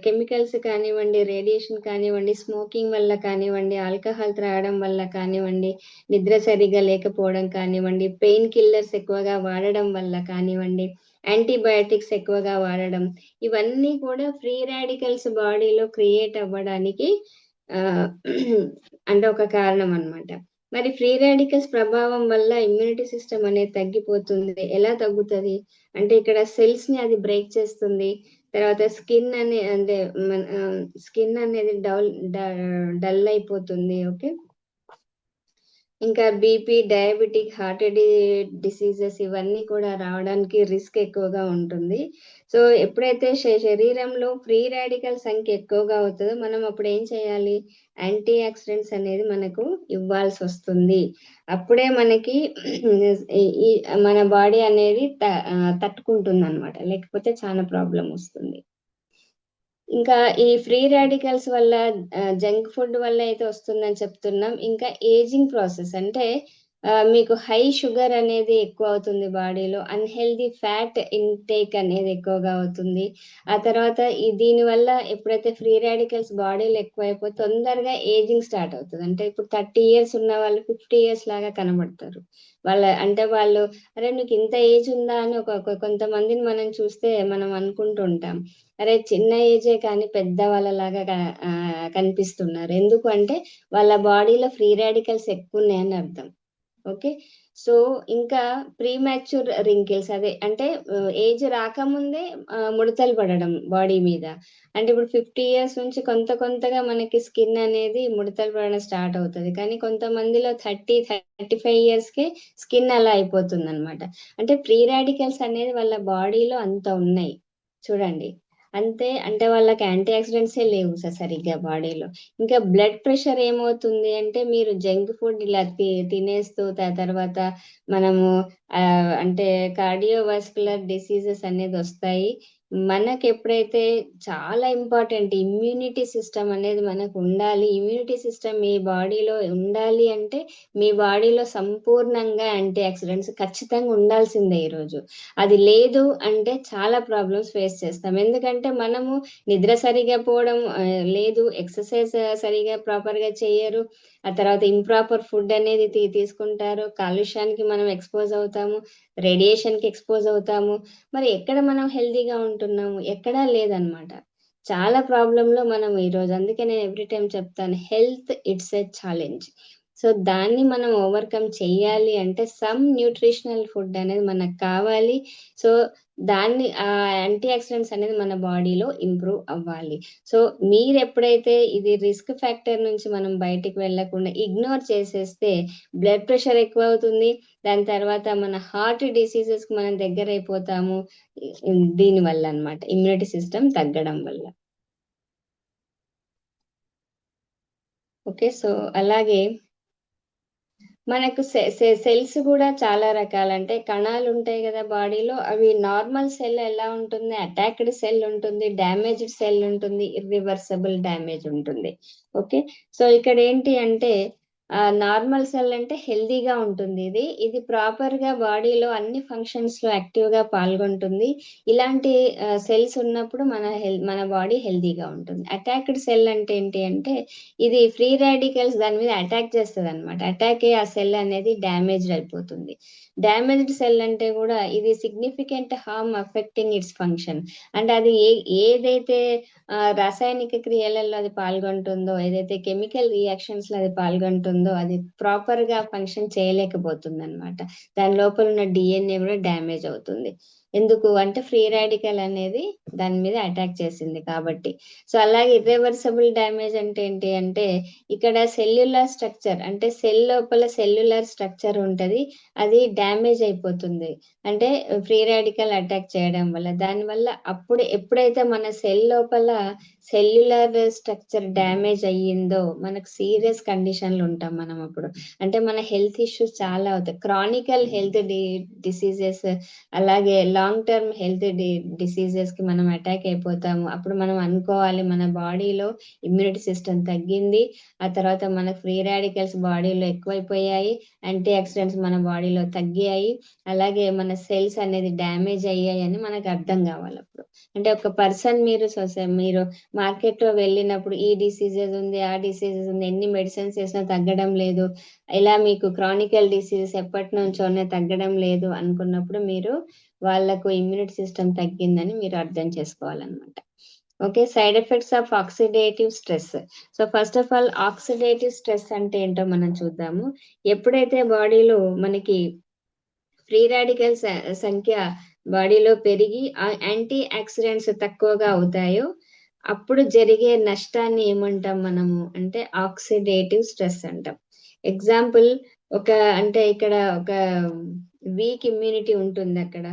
కెమికల్స్ కానివ్వండి, రేడియేషన్ కానివ్వండి, స్మోకింగ్ వల్ల కానివ్వండి, ఆల్కహాల్ త్రాగడం వల్ల కానివ్వండి, నిద్ర సరిగా లేకపోవడం కానివ్వండి, పెయిన్ కిల్లర్స్ ఎక్కువగా వాడడం వల్ల కానివ్వండి, యాంటీబయాటిక్స్ ఎక్కువగా వాడడం, ఇవన్నీ కూడా ఫ్రీ రాడికల్స్ బాడీలో క్రియేట్ అవ్వడానికి అంటే ఒక కారణం అన్నమాట. మరి ఫ్రీ రాడికల్స్ ప్రభావం వల్ల ఇమ్యూనిటీ సిస్టమ్ అనేది తగ్గిపోతుంది. ఎలా తగ్గుతుంది అంటే ఇక్కడ సెల్స్ ని అది బ్రేక్ చేస్తుంది. తర్వాత స్కిన్ అనేది డల్ అయిపోతుంది. ఓకే, ఇంకా బీపీ, డయాబెటిక్, హార్ట్ డిసీజెస్ ఇవన్నీ కూడా రావడానికి రిస్క్ ఎక్కువగా ఉంటుంది. సో ఎప్పుడైతే శరీరంలో ఫ్రీ రాడికల్ సంఖ్య ఎక్కువగా అవుతుందో మనం అప్పుడు ఏం చేయాలి, యాంటీ ఆక్సిడెంట్స్ అనేది మనకు ఇవ్వాల్సి వస్తుంది. అప్పుడే మనకి మన బాడీ అనేది తట్టుకుంటుంది అనమాట, లేకపోతే చాలా ప్రాబ్లం వస్తుంది. ఇంకా ఈ ఫ్రీ రాడికల్స్ వల్ల జంక్ ఫుడ్ వల్ల అయితే వస్తుందని చెప్తున్నాం. ఇంకా ఏజింగ్ ప్రాసెస్ అంటే మీకు హై షుగర్ అనేది ఎక్కువ అవుతుంది బాడీలో, అన్హెల్దీ ఫ్యాట్ ఇంటేక్ అనేది ఎక్కువగా అవుతుంది. ఆ తర్వాత దీని వల్ల ఎప్పుడైతే ఫ్రీ రాడికల్స్ బాడీలో ఎక్కువైపోయి తొందరగా ఏజింగ్ స్టార్ట్ అవుతుంది. అంటే ఇప్పుడు 30 years ఉన్న వాళ్ళు 50 years లాగా కనబడతారు. వాళ్ళు అరే నీకు ఇంత ఏజ్ ఉందా అని కొంతమందిని మనం చూస్తే మనం అనుకుంటూ ఉంటాం, అరే చిన్న ఏజే కానీ పెద్ద వాళ్ళలాగా కనిపిస్తున్నారు. ఎందుకు అంటే వాళ్ళ బాడీలో ఫ్రీ రాడికల్స్ ఎక్కువ ఉన్నాయని అర్థం. ఓకే, సో ఇంకా ప్రీమాచ్యూర్ రింకిల్స్, అదే అంటే ఏజ్ రాకముందే ముడతలు పడడం బాడీ మీద. అంటే ఇప్పుడు 50 years నుంచి కొంతగా మనకి స్కిన్ అనేది ముడతలు పడడం స్టార్ట్ అవుతుంది, కానీ కొంతమందిలో 35 yearsకే స్కిన్ అలా అయిపోతుంది అనమాట. అంటే ఫ్రీ రాడికల్స్ అనేది వాళ్ళ బాడీలో అంత ఉన్నాయి చూడండి. అంతే, అంటే వాళ్ళకి యాంటీ ఆక్సిడెంట్సే లేవు సరిగ్గా బాడీలో. ఇంకా బ్లడ్ ప్రెషర్ ఏమవుతుంది అంటే మీరు జంక్ ఫుడ్ ఇలా తినేస్తూ తర్వాత మనము అంటే కార్డియోవాస్కులర్ డిసీజెస్ అనేది వస్తాయి. మనకి ఎప్పుడైతే చాలా ఇంపార్టెంట్ ఇమ్యూనిటీ సిస్టమ్ అనేది మనకు ఉండాలి. ఇమ్యూనిటీ సిస్టమ్ మీ బాడీలో ఉండాలి అంటే మీ బాడీలో సంపూర్ణంగా యాంటీ ఆక్సిడెంట్స్ ఖచ్చితంగా ఉండాల్సిందే ఈరోజు. అది లేదు అంటే చాలా ప్రాబ్లమ్స్ ఫేస్ చేస్తాం. ఎందుకంటే మనము నిద్ర సరిగా పోవడం లేదు, ఎక్సర్సైజ్ సరిగా ప్రాపర్ గా చేయరు, ఆ తర్వాత ఇంప్రాపర్ ఫుడ్ అనేది తీసుకుంటారు, కాలుష్యానికి మనం ఎక్స్పోజ్ అవుతాము, రేడియేషన్ కి ఎక్స్పోజ్ అవుతాము. మరి ఎక్కడ మనం హెల్దీగా ఉంటున్నాము, ఎక్కడా లేదనమాట. చాలా ప్రాబ్లంలో మనం ఈరోజు, అందుకే నేను ఎవ్రీ టైం చెప్తాను health it's a challenge. So దాన్ని మనం ఓవర్కమ్ చెయ్యాలి అంటే సమ్ న్యూట్రిషనల్ ఫుడ్ అనేది మనకు కావాలి. సో దాన్ని యాంటీ ఆక్సిడెంట్స్ అనేది మన బాడీలో ఇంప్రూవ్ అవ్వాలి. సో మీరు ఎప్పుడైతే ఇది రిస్క్ ఫ్యాక్టర్ నుంచి మనం బయటికి వెళ్ళకుండా ఇగ్నోర్ చేసేస్తే బ్లడ్ ప్రెషర్ ఎక్కువ అవుతుంది. దాని తర్వాత మన హార్ట్ డిసీజెస్ కి మనం దగ్గర అయిపోతాము. దీని వల్ల అన్నమాట, ఇమ్యూనిటీ సిస్టమ్ తగ్గడం వల్ల. ఓకే, సో అలాగే మనకు సెల్స్ కూడా చాలా రకాలు, అంటే కణాలు ఉంటాయి కదా బాడీలో. అవి నార్మల్ సెల్ ఎలా ఉంటుంది, అటాక్డ్ సెల్ ఉంటుంది, డ్యామేజ్డ్ సెల్ ఉంటుంది, ఇర్రివర్సబుల్ డ్యామేజ్ ఉంటుంది. ఓకే, సో ఇక్కడ ఏంటి అంటే నార్మల్ సెల్ అంటే హెల్దీగా ఉంటుంది. ఇది ఇది ప్రాపర్ గా బాడీలో అన్ని ఫంక్షన్స్ లో యాక్టివ్ గా పాల్గొంటుంది. ఇలాంటి సెల్స్ ఉన్నప్పుడు మన బాడీ హెల్దీగా ఉంటుంది. అటాక్డ్ సెల్ అంటే ఏంటి అంటే ఇది ఫ్రీ రాడికల్స్ దాని మీద అటాక్ చేస్తుంది అనమాట. అటాక్ అయ్యి ఆ సెల్ అనేది డ్యామేజ్డ్ అయిపోతుంది. డ్యామేజ్డ్ సెల్ అంటే కూడా ఇది significant harm affecting it's function. అంటే అది ఏదైతే రాసాయనిక క్రియలలో అది పాల్గొంటుందో, ఏదైతే కెమికల్ రియాక్షన్స్ లో అది పాల్గొంటుందో అది ప్రాపర్ గా ఫంక్షన్ చేయలేకపోతుంది అనమాట. దాని లోపల ఉన్న డిఎన్ఏ కూడా డ్యామేజ్ అవుతుంది. ఎందుకు అంటే ఫ్రీ రాడికల్ అనేది దాని మీద అటాక్ చేసింది కాబట్టి. సో అలాగే ఇర్రివర్సబుల్ డ్యామేజ్ అంటే ఏంటి అంటే ఇక్కడ సెల్యులార్ స్ట్రక్చర్, అంటే సెల్ లోపల సెల్యులార్ స్ట్రక్చర్ ఉంటది, అది డ్యామేజ్ అయిపోతుంది. అంటే ఫ్రీ రాడికల్ అటాక్ చేయడం వల్ల. దానివల్ల అప్పుడు ఎప్పుడైతే మన సెల్ లోపల సెల్యులార్ స్ట్రక్చర్ డ్యామేజ్ అయ్యిందో మనకు సీరియస్ కండిషన్లు ఉంటాం మనం అప్పుడు. అంటే మన హెల్త్ ఇష్యూస్ చాలా అవుతాయి. క్రానికల్ హెల్త్ డిసీజెస్, అలాగే లాంగ్ టర్మ్ హెల్త్ డిసీజెస్ కి మనం అటాక్ అయిపోతాము. అప్పుడు మనం అనుకోవాలి మన బాడీలో ఇమ్యూనిటీ సిస్టమ్ తగ్గింది, ఆ తర్వాత మన ఫ్రీ రాడికల్స్ బాడీలో ఎక్కువైపోయాయి, యాంటీ ఆక్సిడెంట్స్ మన బాడీలో తగ్గాయి, అలాగే మన సెల్స్ అనేది డ్యామేజ్ అయ్యాయి అని మనకు అర్థం కావాలి అప్పుడు. అంటే ఒక పర్సన్ మీరు మార్కెట్ లో వెళ్ళినప్పుడు ఈ డిసీజెస్ ఉంది, ఆ డిసీజెస్ ఉంది, ఎన్ని మెడిసిన్స్ వేసినా తగ్గడం లేదు, ఇలా మీకు క్రానికల్ డిసీజెస్ ఎప్పటి నుంచోనే తగ్గడం లేదు అనుకున్నప్పుడు మీరు వాళ్ళకు ఇమ్యూనిటీ సిస్టమ్ తగ్గిందని మీరు అర్థం చేసుకోవాలన్నమాట. Okay, side effects of oxidative stress. So first of all oxidative stress అంటే ఏంటో మనం చూద్దాము. ఎప్పుడైతే బాడీలో మనకి ఫ్రీ రాడికల్స్ సంఖ్య బాడీలో పెరిగి యాంటీ ఆక్సిడెంట్స్ తక్కువగా అవుతాయో అప్పుడు జరిగే నష్టాన్ని ఏమంటాం మనము అంటే ఆక్సిడేటివ్ స్ట్రెస్ అంటాం. ఎగ్జాంపుల్, అంటే ఇక్కడ ఒక వీక్ ఇమ్యూనిటీ ఉంటుంది అక్కడ.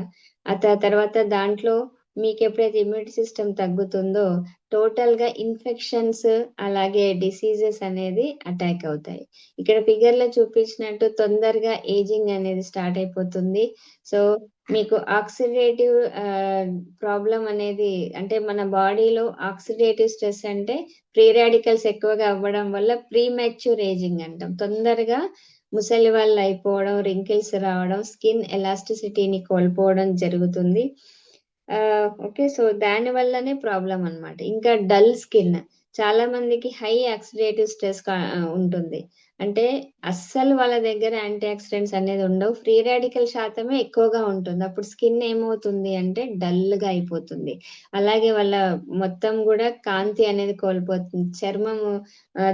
తర్వాత దాంట్లో మీకు ఎప్పుడైతే ఇమ్యూనిటీ సిస్టమ్ తగ్గుతుందో టోటల్ గా ఇన్ఫెక్షన్స్ అలాగే డిసీజెస్ అనేది అటాక్ అవుతాయి. ఇక్కడ ఫిగర్ లో చూపించినట్టు తొందరగా ఏజింగ్ అనేది స్టార్ట్ అయిపోతుంది. సో మీకు ఆక్సిడేటివ్ ప్రాబ్లం అనేది, అంటే మన బాడీలో ఆక్సిడేటివ్ స్ట్రెస్ అంటే ఫ్రీ రాడికల్స్ ఎక్కువగా అవ్వడం వల్ల ప్రీ మెచ్యూర్ ఏజింగ్ అంటాం. తొందరగా ముసలి వాళ్ళు అయిపోవడం, రింకిల్స్ రావడం, స్కిన్ ఎలాస్టిసిటీని కోల్పోవడం జరుగుతుంది. ఓకే, సో దాని వల్లనే ప్రాబ్లం అన్నమాట. ఇంకా డల్ స్కిన్, చాలా మందికి హై ఆక్సిడేటివ్ స్ట్రెస్ ఉంటుంది. అంటే అస్సలు వాళ్ళ దగ్గర యాంటీ ఆక్సిడెంట్స్ అనేది ఉండవు, ఫ్రీ రాడికల్ శాతమే ఎక్కువగా ఉంటుంది. అప్పుడు స్కిన్ ఏమవుతుంది అంటే డల్ గా అయిపోతుంది. అలాగే వాళ్ళ మొత్తం కూడా కాంతి అనేది కోల్పోతుంది. చర్మము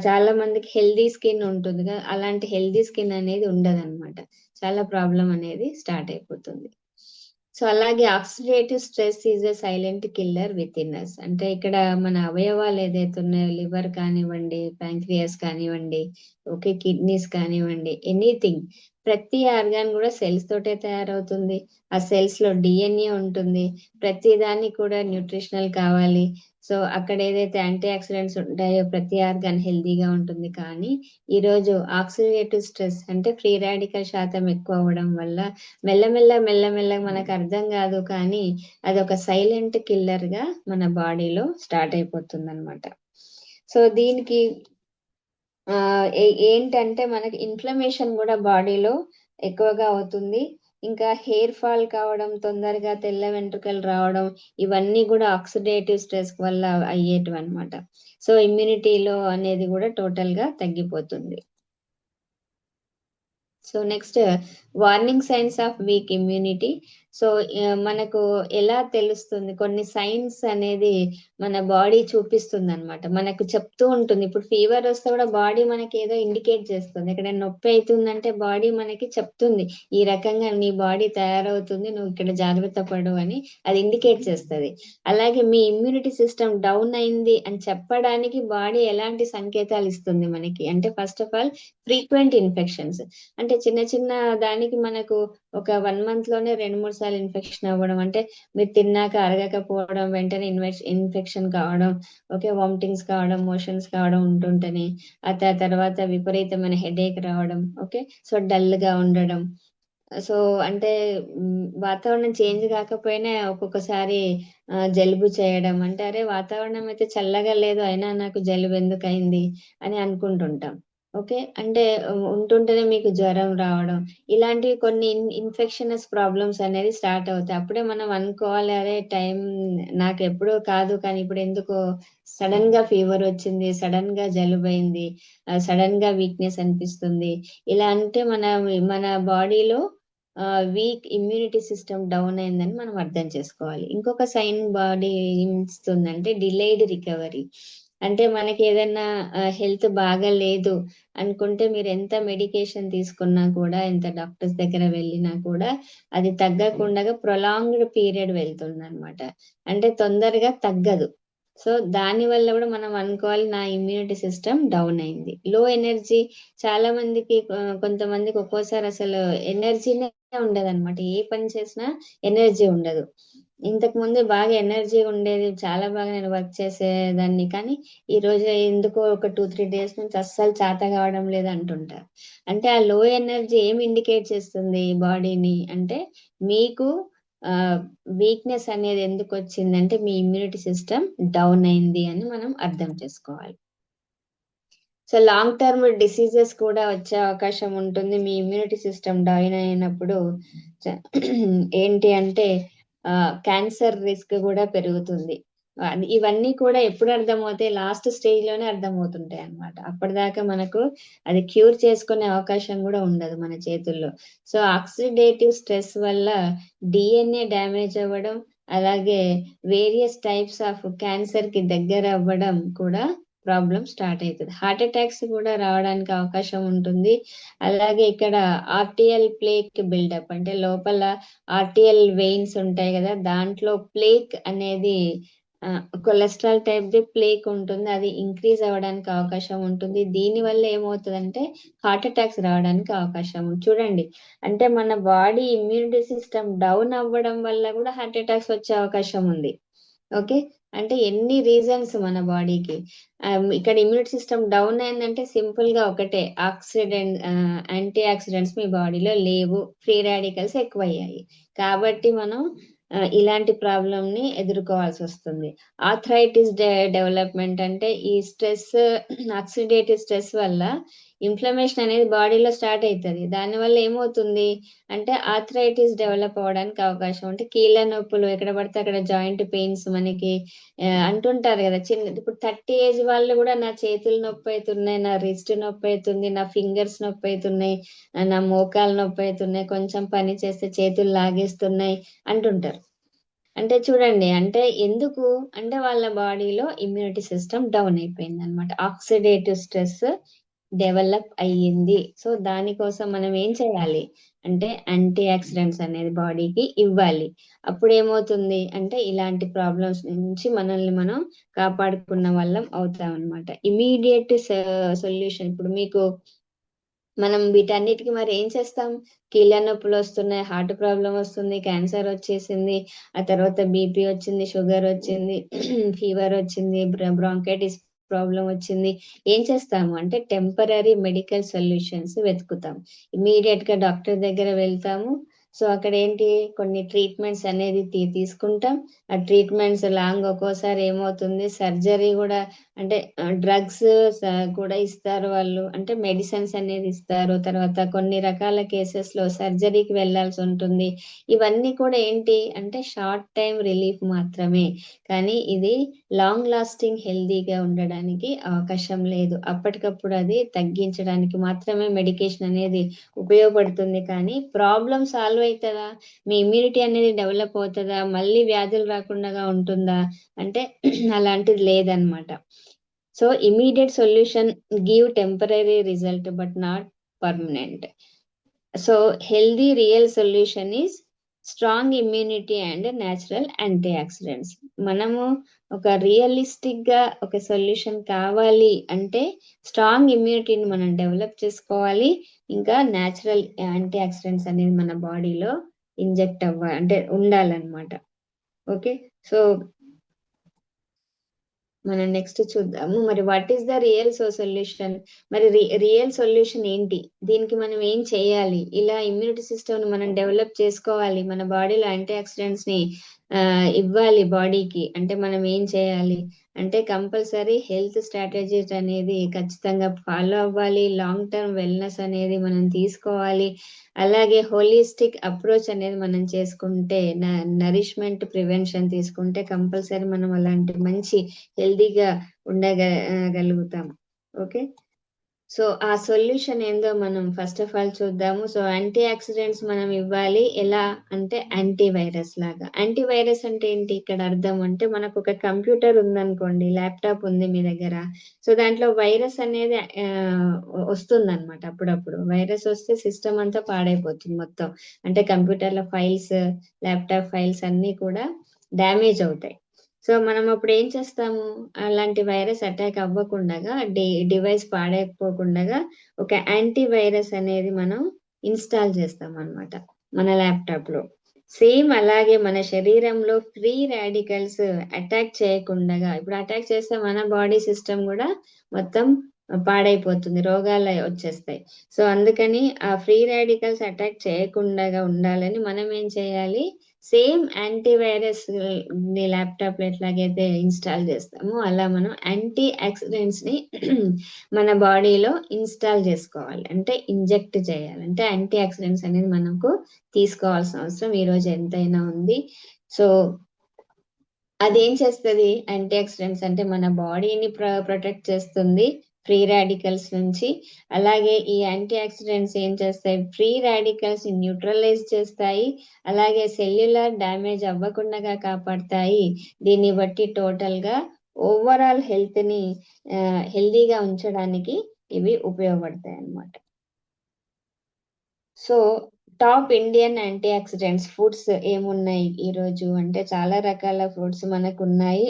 చాలా మందికి హెల్దీ స్కిన్ ఉంటుంది కదా, అలాంటి హెల్దీ స్కిన్ అనేది ఉండదన్నమాట. చాలా ప్రాబ్లం అనేది స్టార్ట్ అయిపోతుంది. సో అలాగే oxidative stress is a silent killer within us. అంటే ఇక్కడ మన అవయవాలు ఏదైతే ఉన్నాయో, లివర్ కానివ్వండి, ప్యాంక్రియాస్ కానివ్వండి, ఓకే, కిడ్నీస్ కానివ్వండి, ఎనీథింగ్, ప్రతి ఆర్గాన్ కూడా సెల్స్ తోటే తయారవుతుంది. ఆ సెల్స్ లో డిఎన్ఏ ఉంటుంది. ప్రతి దానికి కూడా న్యూట్రిషనల్ కావాలి. సో అక్కడ ఏదైతే యాంటీ ఆక్సిడెంట్స్ ఉంటాయో ప్రతి ఆర్గాన్ హెల్దీగా ఉంటుంది. కానీ ఈరోజు ఆక్సిడేటివ్ స్ట్రెస్ అంటే ఫ్రీ రాడికల్ శాతం ఎక్కువ అవ్వడం వల్ల మెల్లమెల్లగా మనకు అర్థం కాదు, కానీ అది ఒక సైలెంట్ కిల్లర్ గా మన బాడీలో స్టార్ట్ అయిపోతుంది అనమాట. సో దీనికి ఏంటంటే మనకి ఇన్ఫ్లమేషన్ కూడా బాడీలో ఎక్కువగా అవుతుంది. ఇంకా హెయిర్ ఫాల్ కావడం, తొందరగా తెల్ల వెంట్రుకలు రావడం, ఇవన్నీ కూడా ఆక్సిడేటివ్ స్ట్రెస్ వల్ల అయ్యేటివి అనమాట. సో ఇమ్యూనిటీలో అనేది కూడా టోటల్ గా తగ్గిపోతుంది. So next, warning signs of week immunity. So మనకు ఎలా తెలుస్తుంది, కొన్ని సైన్స్ అనేది మన బాడీ చూపిస్తుంది అనమాట, మనకు చెప్తూ ఉంటుంది. ఇప్పుడు ఫీవర్ వస్తే కూడా బాడీ మనకి ఏదో ఇండికేట్ చేస్తుంది. ఇక్కడ నొప్పి అవుతుందంటే బాడీ మనకి చెప్తుంది, ఈ రకంగా నీ బాడీ తయారవుతుంది, నువ్వు ఇక్కడ జాగ్రత్త పడు అని అది ఇండికేట్ చేస్తుంది. అలాగే మీ ఇమ్యూనిటీ సిస్టమ్ డౌన్ అయింది అని చెప్పడానికి బాడీ ఎలాంటి సంకేతాలు ఇస్తుంది మనకి అంటే, first of all frequent infections. అంటే చిన్న చిన్న దానికి మనకు ఒక 1 month లోనే 2-3 సార్లు ఇన్ఫెక్షన్ అవ్వడం, అంటే మీరు తిన్నాక అరగకపోవడం, వెంటనే ఇన్ఫెక్షన్ కావడం, ఓకే, వామిటింగ్స్ కావడం, మోషన్స్ కావడం ఉంటుంటేనే, తర్వాత విపరీతమైన హెడేక్ రావడం, ఓకే, సో డల్ గా ఉండడం. సో అంటే వాతావరణం చేంజ్ కాకపోయినా ఒక్కొక్కసారి జలుబు చేయడం, అంటే అరే వాతావరణం అయితే చల్లగా లేదు అయినా నాకు జలుబు ఎందుకు అయింది అని అనుకుంటుంటాం. ఓకే, అంటే ఉంటుంటేనే మీకు జ్వరం రావడం, ఇలాంటివి కొన్ని ఇన్ఫెక్షనస్ ప్రాబ్లమ్స్ అనేది స్టార్ట్ అవుతాయి. అప్పుడే మనం అనుకోవాలి, అరే టైం నాకు ఎప్పుడూ కాదు కానీ ఇప్పుడు ఎందుకో సడన్ గా ఫీవర్ వచ్చింది, సడన్ గా జలుబు అయింది, సడన్ గా వీక్నెస్ అనిపిస్తుంది. ఇలా అంటే మన బాడీలో వీక్ ఇమ్యూనిటీ సిస్టమ్ డౌన్ అయిందని మనం అర్థం చేసుకోవాలి. ఇంకొక సైన్ బాడీ ఇస్తుందంటే డిలేడ్ రికవరీ. అంటే మనకి ఏదైనా హెల్త్ బాగా లేదు అనుకుంటే మీరు ఎంత మెడికేషన్ తీసుకున్నా కూడా, ఎంత డాక్టర్స్ దగ్గర వెళ్ళినా కూడా అది తగ్గకుండా ప్రొలాంగ్డ్ పీరియడ్ వెళ్తుంది అనమాట, అంటే తొందరగా తగ్గదు. సో దాని వల్ల కూడా మనం అనుకోవాలి, నా ఇమ్యూనిటీ సిస్టమ్ డౌన్ అయింది. లో ఎనర్జీ, చాలా మందికి కొంతమందికి ఒక్కోసారి అసలు ఎనర్జీనే ఉండదు అనమాట, ఏ పని చేసినా ఎనర్జీ ఉండదు. ఇంతకు ముందు బాగా ఎనర్జీ ఉండేది, చాలా బాగా నేను వర్క్ చేసేదాన్ని, కానీ ఈ రోజు ఎందుకో ఒక 2-3 డేస్ నుంచి అస్సలు చేత కావడం లేదు అంటుంటారు. అంటే ఆ లో ఎనర్జీ ఏం ఇండికేట్ చేస్తుంది బాడీని అంటే, మీకు వీక్నెస్ అనేది ఎందుకు వచ్చిందంటే మీ ఇమ్యూనిటీ సిస్టమ్ డౌన్ అయింది అని మనం అర్థం చేసుకోవాలి. సో లాంగ్ టర్మ్ డిసీజెస్ కూడా వచ్చే అవకాశం ఉంటుంది మీ ఇమ్యూనిటీ సిస్టమ్ డౌన్ అయినప్పుడు. ఏంటి అంటే క్యాన్సర్ రిస్క్ కూడా పెరుగుతుంది. ఇవన్నీ కూడా ఎప్పుడు అర్థమవుతాయి, లాస్ట్ స్టేజ్ లోనే అర్థమవుతుంటాయి అన్నమాట. అప్పటిదాకా మనకు అది క్యూర్ చేసుకునే అవకాశం కూడా ఉండదు మన చేతుల్లో. సో ఆక్సిడేటివ్ స్ట్రెస్ వల్ల డిఎన్ఏ డ్యామేజ్ అవ్వడం, అలాగే వేరియస్ టైప్స్ ఆఫ్ క్యాన్సర్ కి దగ్గర అవ్వడం కూడా ప్రాబ్లం స్టార్ట్ అవుతుంది. హార్ట్ అటాక్స్ కూడా రావడానికి అవకాశం ఉంటుంది. అలాగే ఇక్కడ ఆర్టిఎల్ ప్లేక్ బిల్డప్, అంటే లోపల ఆర్టిఎల్ వెయిన్స్ ఉంటాయి కదా, దాంట్లో ప్లేక్ అనేది కొలెస్ట్రాల్ టైప్ ది ప్లేక్ ఉంటుంది, అది ఇంక్రీజ్ అవ్వడానికి అవకాశం ఉంటుంది. దీని వల్ల ఏమవుతుందంటే హార్ట్ అటాక్స్ రావడానికి అవకాశం ఉంది. చూడండి, అంటే మన బాడీ ఇమ్యూనిటీ సిస్టమ్ డౌన్ అవ్వడం వల్ల కూడా హార్ట్ అటాక్స్ వచ్చే అవకాశం ఉంది. ఓకే, అంటే ఎన్ని రీజన్స్ మన బాడీకి. ఇక్కడ ఇమ్యూనిటీ సిస్టమ్ డౌన్ అయిందంటే సింపుల్ గా ఒకటే, యాంటీ ఆక్సిడెంట్స్ మీ బాడీలో లేవు, ఫ్రీ రాడికల్స్ ఎక్కువయ్యాయి, కాబట్టి మనం ఇలాంటి ప్రాబ్లమ్ ని ఎదుర్కోవాల్సి వస్తుంది. ఆర్థరైటిస్ డెవలప్మెంట్, అంటే ఈ స్ట్రెస్, ఆక్సిడేటివ్ స్ట్రెస్ వల్ల ఇన్ఫ్లమేషన్ అనేది బాడీలో స్టార్ట్ అవుతుంది. దానివల్ల ఏమవుతుంది అంటే ఆర్థరైటిస్ డెవలప్ అవ్వడానికి అవకాశం, అంటే కీళ్ళ నొప్పులు, ఎక్కడ పడితే అక్కడ జాయింట్ పెయిన్స్ మనకి అంటుంటారు కదా. ఇప్పుడు 30 ఏజ్ వాళ్ళు కూడా నా చేతులు నొప్పి అవుతున్నాయి, నా రిస్ట్ నొప్పి అవుతుంది, నా ఫింగర్స్ నొప్పి అవుతున్నాయి, నా మోకాలు నొప్పి అవుతున్నాయి, కొంచెం పని చేస్తే చేతులు లాగేస్తున్నాయి అంటుంటారు. అంటే చూడండి, అంటే ఎందుకు అంటే వాళ్ళ బాడీలో ఇమ్యూనిటీ సిస్టమ్ డౌన్ అయిపోయింది అనమాట, ఆక్సిడేటివ్ స్ట్రెస్ డెవలప్ అయ్యింది. సో దానికోసం మనం ఏం చేయాలి అంటే యాంటీ ఆక్సిడెంట్స్ అనేది బాడీకి ఇవ్వాలి. అప్పుడు ఏమవుతుంది అంటే ఇలాంటి ప్రాబ్లమ్స్ నుంచి మనల్ని మనం కాపాడుకున్న వాళ్ళం అవుతాం అనమాట. ఇమీడియట్ సొల్యూషన్, ఇప్పుడు మీకు మనం వీటన్నిటికి మరి ఏం చేస్తాం, కీళ్ళ నొప్పులు వస్తున్నాయి, హార్ట్ ప్రాబ్లం వస్తుంది, క్యాన్సర్ వచ్చేసింది, ఆ తర్వాత బీపీ వచ్చింది, షుగర్ వచ్చింది, ఫీవర్ వచ్చింది, బ్రాంకైటిస్ ప్రాబ్లం వచ్చింది. ఏం చేస్తాము అంటే టెంపరరీ మెడికల్ సొల్యూషన్స్ వెతుకుతాం, ఇమీడియట్ గా డాక్టర్ దగ్గర వెళ్తాము. సో అక్కడ ఏంటి, కొన్ని ట్రీట్మెంట్స్ అనేది తీసుకుంటాం. ఆ ట్రీట్మెంట్స్ లాంగ్, ఒక్కోసారి ఏమవుతుంది సర్జరీ కూడా, అంటే డ్రగ్స్ కూడా ఇస్తారు వాళ్ళు, అంటే మెడిసిన్స్ అనేది ఇస్తారు. తర్వాత కొన్ని రకాల కేసెస్ లో సర్జరీకి వెళ్లాల్సి ఉంటుంది. ఇవన్నీ కూడా ఏంటి అంటే షార్ట్ టైం రిలీఫ్ మాత్రమే, కానీ ఇది లాంగ్ లాస్టింగ్ హెల్దీగా ఉండడానికి అవకాశం లేదు. అప్పటికప్పుడు అది తగ్గించడానికి మాత్రమే మెడికేషన్ అనేది ఉపయోగపడుతుంది, కానీ ప్రాబ్లమ్ సాల్వ్ సాల్వ్ అవుతుందా, మీ ఇమ్యూనిటీ అనేది డెవలప్ అవుతుందా, మళ్ళీ వ్యాధులు రాకుండా ఉంటుందా అంటే అలాంటిది లేదనమాట. So immediate solution give temporary result but not permanent. So healthy real solution is strong immunity and natural antioxidants. మనము ఒక రియలిస్టిక్ గా ఒక సొల్యూషన్ కావాలి అంటే స్ట్రాంగ్ ఇమ్యూనిటీని మనం డెవలప్ చేసుకోవాలి, ఇంకా న్యాచురల్ యాంటీ ఆక్సిడెంట్స్ అనేది మన బాడీలో ఇంజెక్ట్ అవ్వాలి అంటే ఉండాలన్నమాట. ఓకే, సో మనం నెక్స్ట్ చూద్దాము. మరి what is the real solution? మరి రియల్ సొల్యూషన్ ఏంటి, దీనికి మనం ఏం చేయాలి? ఇలా ఇమ్యూనిటీ సిస్టమ్ ని మనం డెవలప్ చేసుకోవాలి, మన బాడీలో యాంటీ ఆక్సిడెంట్స్ ని ఇవ్వాలి బాడీకి అంటే మనం ఏం చేయాలి అంటే కంపల్సరీ హెల్త్ స్ట్రాటజీస్ అనేది ఖచ్చితంగా ఫాలో అవ్వాలి, లాంగ్ టర్మ్ వెల్నెస్ అనేది మనం తీసుకోవాలి, అలాగే హోలిస్టిక్ అప్రోచ్ అనేది మనం చేసుకుంటే నరిష్మెంట్ ప్రివెన్షన్ తీసుకుంటే కంపల్సరీ మనం అలాంటి మంచి హెల్దీగా ఉండగలుగుతాం. ఓకే, సో ఆ సొల్యూషన్ ఏందో మనం ఫస్ట్ ఆఫ్ ఆల్ చూద్దాము. సో యాంటీ ఆక్సిడెంట్స్ మనం ఇవ్వాలి ఎలా అంటే యాంటీవైరస్ లాగా. యాంటీవైరస్ అంటే ఏంటి ఇక్కడ అర్థం అంటే మనకు ఒక కంప్యూటర్ ఉందనుకోండి, ల్యాప్టాప్ ఉంది మీ దగ్గర, సో దాంట్లో వైరస్ అనేది వస్తుందన్నమాట. అప్పుడప్పుడు వైరస్ వస్తే సిస్టమ్ అంతా పాడైపోతుంది మొత్తం, అంటే కంప్యూటర్ల ఫైల్స్, ల్యాప్టాప్ ఫైల్స్ అన్నీ కూడా డ్యామేజ్ అవుతాయి. సో మనం అప్పుడు ఏం చేస్తాము, అలాంటి వైరస్ అటాక్ అవ్వకుండా డివైస్ పాడైపోకుండా ఒక యాంటీవైరస్ అనేది మనం ఇన్స్టాల్ చేస్తాం అన్నమాట మన ల్యాప్టాప్ లో. సేమ్ అలాగే మన శరీరంలో ఫ్రీ రాడికల్స్ అటాక్ చేయకుండా, ఇప్పుడు అటాక్ చేస్తే మన బాడీ సిస్టమ్ కూడా మొత్తం పాడైపోతుంది, రోగాలు వచ్చేస్తాయి. సో అందుకని ఆ ఫ్రీ రాడికల్స్ అటాక్ చేయకుండా ఉండాలని మనం ఏం చేయాలి, సేమ్ యాంటీవైరస్ ని ల్యాప్టాప్ లో ఎట్లాగైతే ఇన్స్టాల్ చేస్తామో అలా మనం యాంటీ ఆక్సిడెంట్స్ ని మన బాడీలో ఇన్స్టాల్ చేసుకోవాలి, అంటే ఇంజెక్ట్ చేయాలి. అంటే యాంటీ ఆక్సిడెంట్స్ అనేది మనకు తీసుకోవాల్సిన అవసరం ఈ రోజు ఎంతైనా ఉంది. సో అదేం చేస్తుంది, యాంటీ ఆక్సిడెంట్స్ అంటే మన బాడీని ప్రొటెక్ట్ చేస్తుంది ఫ్రీ రాడికల్స్ నుంచి. అలాగే ఈ యాంటీ ఆక్సిడెంట్స్ ఏం చేస్తాయి, ఫ్రీ రాడికల్స్ న్యూట్రలైజ్ చేస్తాయి, అలాగే సెల్యులర్ డ్యామేజ్ అవ్వకుండా కాపాడతాయి. దీన్ని బట్టి టోటల్ గా ఓవరాల్ హెల్త్ ని హెల్దీగా ఉంచడానికి ఇవి ఉపయోగపడతాయి అన్నమాట. So top Indian antioxidants foods ఏమున్నాయి ఈ రోజు అంటే చాలా రకాల ఫ్రూట్స్ మనకు ఉన్నాయి.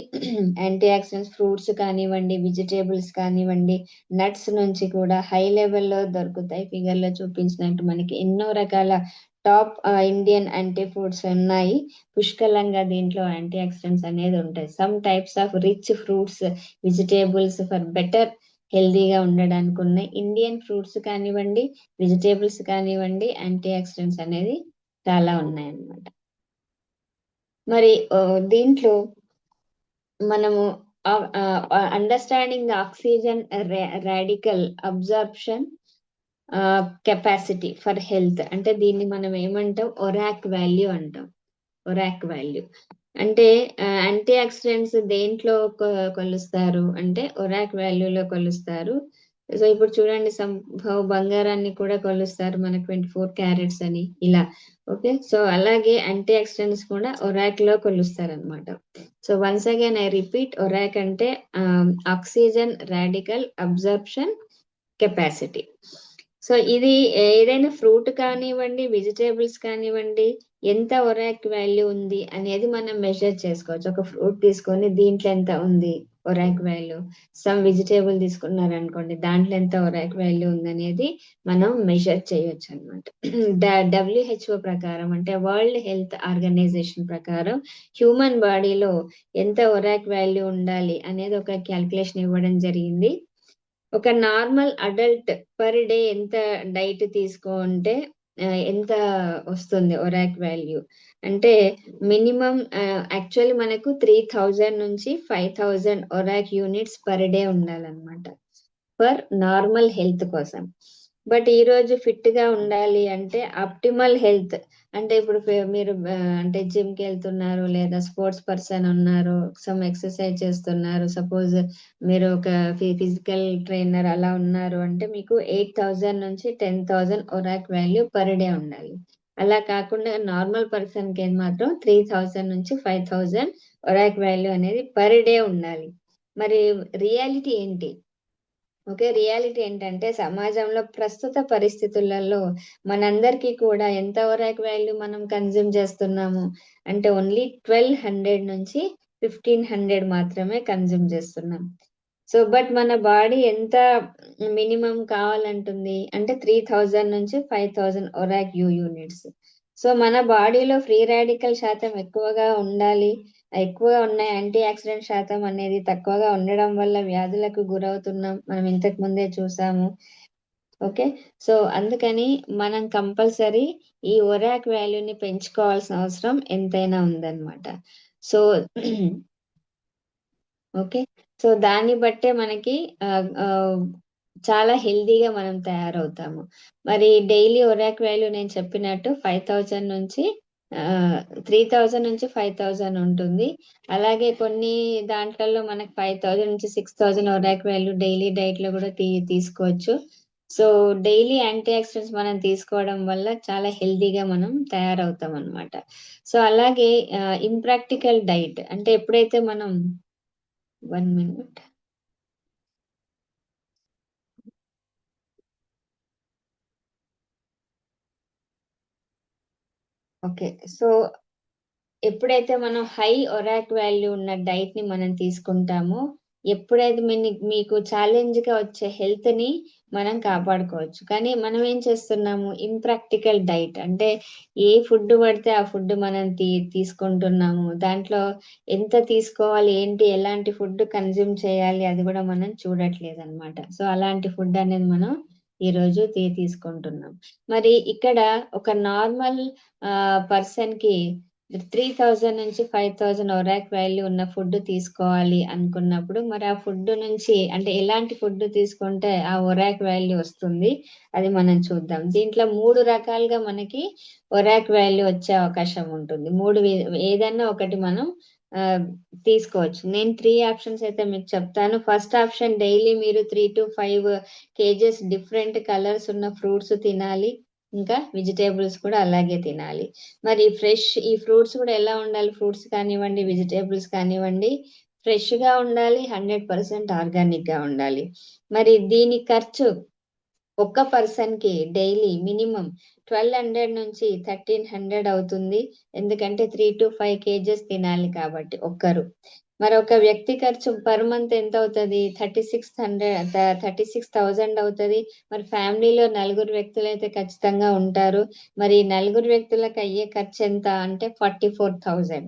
యాంటీ ఆక్సిడెంట్స్ ఫ్రూట్స్ కానివ్వండి, వెజిటేబుల్స్ కానివ్వండి, నట్స్ నుంచి కూడా హై లెవెల్లో దొరుకుతాయి. ఫిగర్ లో చూపించినట్టు మనకి ఎన్నో రకాల టాప్ ఇండియన్ యాంటీ ఫుడ్స్ ఉన్నాయి. పుష్కలంగా దీంట్లో యాంటీ ఆక్సిడెంట్స్ అనేది ఉంటాయి. Some types of rich fruits, vegetables for better హెల్దీగా ఉండడానికి ఉన్నాయి. ఇండియన్ ఫ్రూట్స్ కానివ్వండి, వెజిటేబుల్స్ కానివ్వండి, యాంటీ ఆక్సిడెంట్స్ అనేది చాలా ఉన్నాయన్నమాట. మరి దీంట్లో మనము understanding the oxygen radical absorption capacity for health అంటే దీన్ని మనం ఏమంటాం, ఒరాక్ వాల్యూ అంటాం. ఒరాక్ వాల్యూ అంటే యాంటీ ఆక్సిడెంట్స్ దేంట్లో కొలుస్తారు అంటే ఒరాక్ వాల్యూలో కొలుస్తారు. సో ఇప్పుడు చూడండి, బంగారాన్ని కూడా కొలుస్తారు మనకు 24 క్యారెట్స్ అని ఇలా. ఓకే, సో అలాగే యాంటీ ఆక్సిడెంట్స్ కూడా ఒరాక్ లో కొలుస్తారు అనమాట. So once again I repeat, ORAC అంటే oxygen radical absorption capacity. So ఇది ఏదైనా ఫ్రూట్ కానివ్వండి, వెజిటేబుల్స్ కానివ్వండి, ఎంత ఒరాక్ వాల్యూ ఉంది అనేది మనం మెజర్ చేసుకోవచ్చు. ఒక ఫ్రూట్ తీసుకొని దీంట్లో ఎంత ఉంది ఒరాక్ వాల్యూ, సమ్ వెజిటేబుల్ తీసుకున్నారు అనుకోండి దాంట్లో ఎంత ఒరాక్ వాల్యూ ఉంది అనేది మనం మెజర్ చేయొచ్చు అనమాట. WHO ప్రకారం అంటే వరల్డ్ హెల్త్ ఆర్గనైజేషన్ ప్రకారం హ్యూమన్ బాడీలో ఎంత ఒరాక్ వాల్యూ ఉండాలి అనేది ఒక క్యాల్కులేషన్ ఇవ్వడం జరిగింది. ఒక నార్మల్ అడల్ట్ పర్ డే ఎంత డైట్ తీసుకుంటే ఎంత వస్తుంది ఒరాక్ వాల్యూ అంటే మినిమం యాక్చువల్లీ మనకు 3000 నుంచి 5000 ఒరాక్ యూనిట్స్ పర్ డే ఉండాలన్నమాట ఫర్ నార్మల్ హెల్త్ కోసం. బట్ ఈ రోజు ఫిట్ గా ఉండాలి అంటే ఆప్టిమల్ హెల్త్ అంటే ఇప్పుడు మీరు అంటే జిమ్ కి వెళ్తున్నారు, లేదా స్పోర్ట్స్ పర్సన్ ఉన్నారు, సమ్ ఎక్సర్సైజ్ చేస్తున్నారు, సపోజ్ మీరు ఒక ఫిజికల్ ట్రైనర్ అలా ఉన్నారు అంటే మీకు 8000 నుంచి 10,000 ఒరాక్ వాల్యూ పర్ డే ఉండాలి. అలా కాకుండా నార్మల్ పర్సన్ కి మాత్రం 3000 నుంచి 5000 ఒరాక్ వాల్యూ అనేది పర్ డే ఉండాలి. మరి రియాలిటీ ఏంటి? ఓకే, రియాలిటీ ఏంటంటే సమాజంలో ప్రస్తుత పరిస్థితులలో మనందరికీ కూడా ఎంత ఒరాక్ వాల్యూ మనం కన్జ్యూమ్ చేస్తున్నాము అంటే ఓన్లీ 1200 నుంచి 1500 మాత్రమే కన్జ్యూమ్ చేస్తున్నాం. సో బట్ మన బాడీ ఎంత మినిమం కావాలంటుంది అంటే 3000 నుంచి 5000 ఒరాక్ యూ యూనిట్స్. సో మన బాడీలో ఫ్రీ రాడికల్ శాతం ఎక్కువగా ఉండాలి. ఎక్కువగా ఉన్న యాంటీ ఆక్సిడెంట్ శాతం అనేది తక్కువగా ఉండడం వల్ల వ్యాధులకు గురవుతున్నాం, మనం ఇంతకు ముందే చూసాము. ఓకే, సో అందుకని మనం కంపల్సరీ ఈ ఒరాక్ వాల్యూని పెంచుకోవాల్సిన అవసరం ఎంతైనా ఉందన్నమాట. సో ఓకే, సో దాన్ని బట్టే మనకి ఆ, ఆ, చాలా హెల్దీగా మనం తయారవుతాము. మరి డైలీ ఒరాక్ వాల్యూ నేను చెప్పినట్టు 5000 నుంచి 3000 నుంచి 5000 ఉంటుంది. అలాగే కొన్ని దాంట్లలో మనకి 5000 నుంచి 6000 ఒరాక్ వాల్యూ డైలీ డైట్ లో కూడా తీసుకోవచ్చు. సో డైలీ యాంటీ ఆక్సిడెంట్స్ మనం తీసుకోవడం వల్ల చాలా హెల్దీగా మనం తయారవుతాం అన్నమాట. సో అలాగే ఇంప్రాక్టికల్ డైట్ అంటే ఎప్పుడైతే మనం 1 minute. ఓకే, సో ఎప్పుడైతే మనం హై ఒరాక్ వాల్యూ ఉన్న డైట్ ని మనం తీసుకుంటామో, ఎప్పుడైతే మీకు ఛాలెంజ్ గా వచ్చే హెల్త్ ని మనం కాపాడుకోవచ్చు. కానీ మనం ఏం చేస్తున్నాము, ఇంప్రాక్టికల్ డైట్ అంటే ఏ ఫుడ్ పడితే ఆ ఫుడ్ మనం తీసుకుంటున్నాము. దాంట్లో ఎంత తీసుకోవాలి, ఏంటి, ఎలాంటి ఫుడ్ కన్జ్యూమ్ చేయాలి అది కూడా మనం చూడట్లేదు అనమాట. సో అలాంటి ఫుడ్ అనేది మనం ఈ రోజు తీసుకుంటున్నాం. మరి ఇక్కడ ఒక నార్మల్ పర్సన్ కి 3000 నుంచి 5000 ఒరాక్ వాల్యూ ఉన్న ఫుడ్ తీసుకోవాలి అనుకున్నప్పుడు మరి ఆ ఫుడ్ నుంచి అంటే ఎలాంటి ఫుడ్ తీసుకుంటే ఆ ఒరాక్ వాల్యూ వస్తుంది అది మనం చూద్దాం. దీంట్లో 3 రకాలుగా మనకి ఒరాక్ వాల్యూ వచ్చే అవకాశం ఉంటుంది. ఏదన్నా ఒకటి మనం ఆ తీసుకోవచ్చు. నేను 3 ఆప్షన్స్ అయితే మీకు చెప్తాను. ఫస్ట్ ఆప్షన్, డైలీ మీరు 3 to 5 kgs డిఫరెంట్ కలర్స్ ఉన్న ఫ్రూట్స్ తినాలి, ఇంకా వెజిటేబుల్స్ కూడా అలాగే తినాలి. మరి ఫ్రెష్ ఈ ఫ్రూట్స్ కూడా ఎలా ఉండాలి, ఫ్రూట్స్ కానివ్వండి వెజిటేబుల్స్ కానివ్వండి ఫ్రెష్ గా ఉండాలి, 100% ఆర్గానిక్ గా ఉండాలి. మరి దీని ఖర్చు ఒక్క పర్సన్ కి డైలీ మినిమం 1200 నుంచి 1300 అవుతుంది. ఎందుకంటే 3 to 5 kgs తినాలి కాబట్టి ఒక్కరు. మరి ఒక వ్యక్తి ఖర్చు పర్ మంత్ ఎంత అవుతుంది, 36,000 అవుతుంది. మరి ఫ్యామిలీలో 4 వ్యక్తులు అయితే ఖచ్చితంగా ఉంటారు. మరి 4 వ్యక్తులకు అయ్యే ఖర్చు ఎంత అంటే 44,000.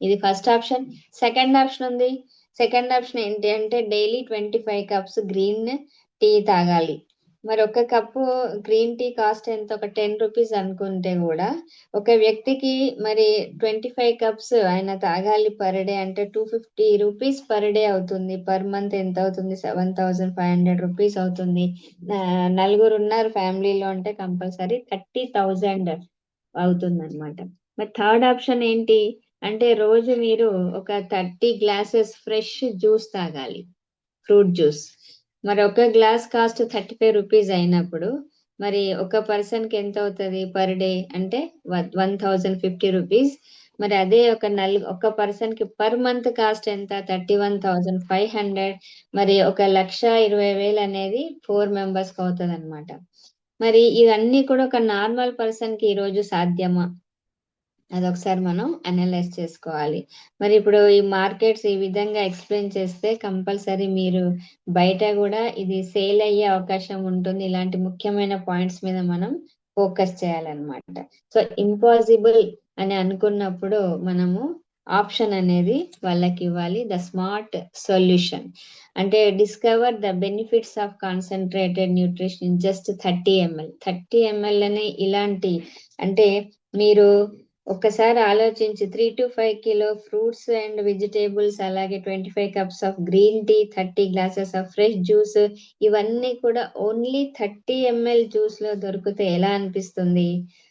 ఇది ఫస్ట్ ఆప్షన్. సెకండ్ ఆప్షన్ ఉంది. సెకండ్ ఆప్షన్ ఏంటి అంటే డైలీ 25 కప్స్ గ్రీన్ టీ తాగాలి. మరి ఒక కప్పు గ్రీన్ టీ కాస్ట్ ఎంత, ఒక 10 రూపీస్ అనుకుంటే కూడా ఒక వ్యక్తికి మరి 25 కప్స్ ఆయన తాగాలి పర్ డే అంటే 250 రూపీస్ పర్ డే అవుతుంది. పర్ మంత్ ఎంత అవుతుంది, 7500 రూపీస్ అవుతుంది. 4 ఉన్నారు ఫ్యామిలీలో అంటే కంపల్సరీ 30,000 అవుతుంది అనమాట. మరి థర్డ్ ఆప్షన్ ఏంటి అంటే రోజు మీరు ఒక 30 గ్లాసెస్ ఫ్రెష్ జ్యూస్ తాగాలి, ఫ్రూట్ జ్యూస్. మరి ఒక గ్లాస్ కాస్ట్ 35 రూపీస్ అయినప్పుడు మరి ఒక పర్సన్ కి ఎంత అవుతుంది పర్ డే అంటే 1050 రూపీస్. మరి అదే ఒక పర్సన్ కి పర్ మంత్ కాస్ట్ ఎంత, 31,500. మరి 1,20,000 అనేది 4 మెంబర్స్ కి అవుతుంది అనమాట. మరి ఇవన్నీ కూడా ఒక నార్మల్ పర్సన్ కి ఈ రోజు సాధ్యమా, అదొకసారి మనం అనలైజ్ చేసుకోవాలి. మరి ఇప్పుడు ఈ మార్కెట్స్ ఈ విధంగా ఎక్స్ప్లెయిన్ చేస్తే కంపల్సరీ మీరు బయట కూడా ఇది సేల్ అయ్యే అవకాశం ఉంటుంది. ఇలాంటి ముఖ్యమైన పాయింట్స్ మీద మనం ఫోకస్ చేయాలన్నమాట. సో ఇంపాసిబుల్ అని అనుకున్నప్పుడు మనము ఆప్షన్ అనేది వాళ్ళకి ఇవ్వాలి, ద స్మార్ట్ సొల్యూషన్. అంటే discover the benefits of concentrated nutrition in just 30 ml. 30 ml అని ఇలాంటి అంటే మీరు ఒక్కసారి ఆలోచించి 3 to 5 kilo fruits and vegetables, అలాగే 25 cups of green tea, 30 glasses of fresh juice, ఇవన్నీ కూడా ఓన్లీ 30 ml జ్యూస్ లో దొరికితే ఎలా అనిపిస్తుంది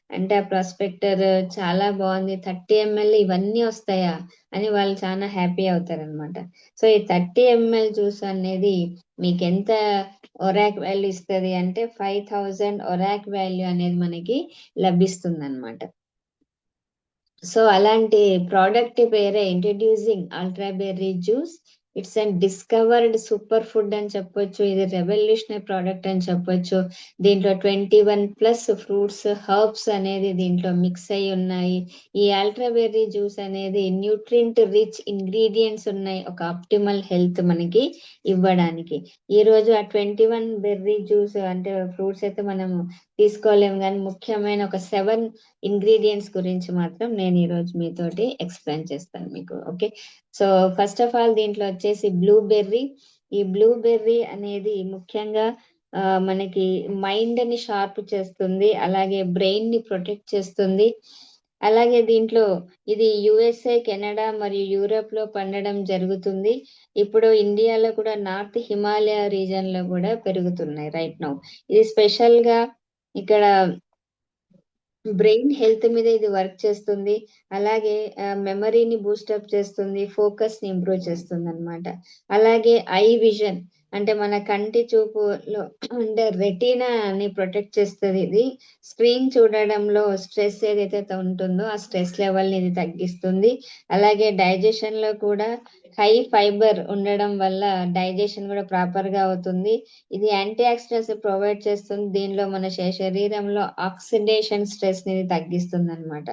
అంటే ఆ ప్రాస్పెక్టర్ చాలా బాగుంది, 30 ml ఇవన్నీ వస్తాయా అని వాళ్ళు చాలా హ్యాపీ అవుతారు అనమాట. సో ఈ 30 ml జ్యూస్ అనేది మీకు ఎంత ఒరాక్ వాల్యూ ఇస్తుంది అంటే 5000 ఒరాక్ వాల్యూ అనేది మనకి లభిస్తుంది అనమాట. సో అలాంటి ప్రోడక్ట్ పేరే introducing ultra berry juice. It's and discovered super food అని చెప్పొచ్చు. ఇది రెవల్యూషనరీ ప్రోడక్ట్ అని చెప్పొచ్చు. దీంట్లో 21+ ఫ్రూట్స్, హర్బ్స్ అనేది దీంట్లో మిక్స్ అయి ఉన్నాయి. ఈ అల్ట్రా బెర్రీ జ్యూస్ అనేది న్యూట్రియంట్ రిచ్ ఇంగ్రీడియంట్స్ ఉన్నాయి ఒక ఆప్టిమల్ హెల్త్ మనకి ఇవ్వడానికి. ఈ రోజు ఆ 21 బెర్రీ జ్యూస్ అంటే ఫ్రూట్స్ అయితే మనం తీసుకోలేము, కానీ ముఖ్యమైన ఒక 7 ఇంగ్రీడియంట్స్ గురించి మాత్రం నేను ఈరోజు మీతోటి ఎక్స్ప్లెయిన్ చేస్తాను మీకు. Okay, so first of all దీంట్లో వచ్చేసి బ్లూబెర్రీ. ఈ బ్లూబెర్రీ అనేది ముఖ్యంగా మనకి మైండ్ ని షార్ప్ చేస్తుంది, అలాగే బ్రెయిన్ ని ప్రొటెక్ట్ చేస్తుంది. అలాగే దీంట్లో ఇది యుఎస్ఏ, కెనడా మరియు యూరోప్ లో పండడం జరుగుతుంది. ఇప్పుడు ఇండియాలో కూడా నార్త్ హిమాలయ రీజన్ లో కూడా పెరుగుతున్నాయి రైట్ నౌ. ఇది స్పెషల్ గా ఇక్కడ బ్రెయిన్ హెల్త్ మీద ఇది వర్క్ చేస్తుంది. అలాగే మెమరీని బూస్టప్ చేస్తుంది, ఫోకస్ ని ఇంప్రూవ్ చేస్తుంది అనమాట. అలాగే ఐ విజన్ అంటే మన కంటి చూపులో ఉండే రెటీనాని ప్రొటెక్ట్ చేస్తుంది. ఇది స్క్రీన్ చూడడంలో స్ట్రెస్ ఏదైతే ఉంటుందో ఆ స్ట్రెస్ లెవెల్ ని ఇది తగ్గిస్తుంది. అలాగే డైజెషన్ లో కూడా హై ఫైబర్ ఉండడం వల్ల డైజెషన్ కూడా ప్రాపర్ గా అవుతుంది. ఇది యాంటీ ఆక్సిడెంట్స్ ప్రొవైడ్ చేస్తుంది. దీనిలో మన శరీరంలో ఆక్సిడేషన్ స్ట్రెస్ ని తగ్గిస్తుంది అనమాట.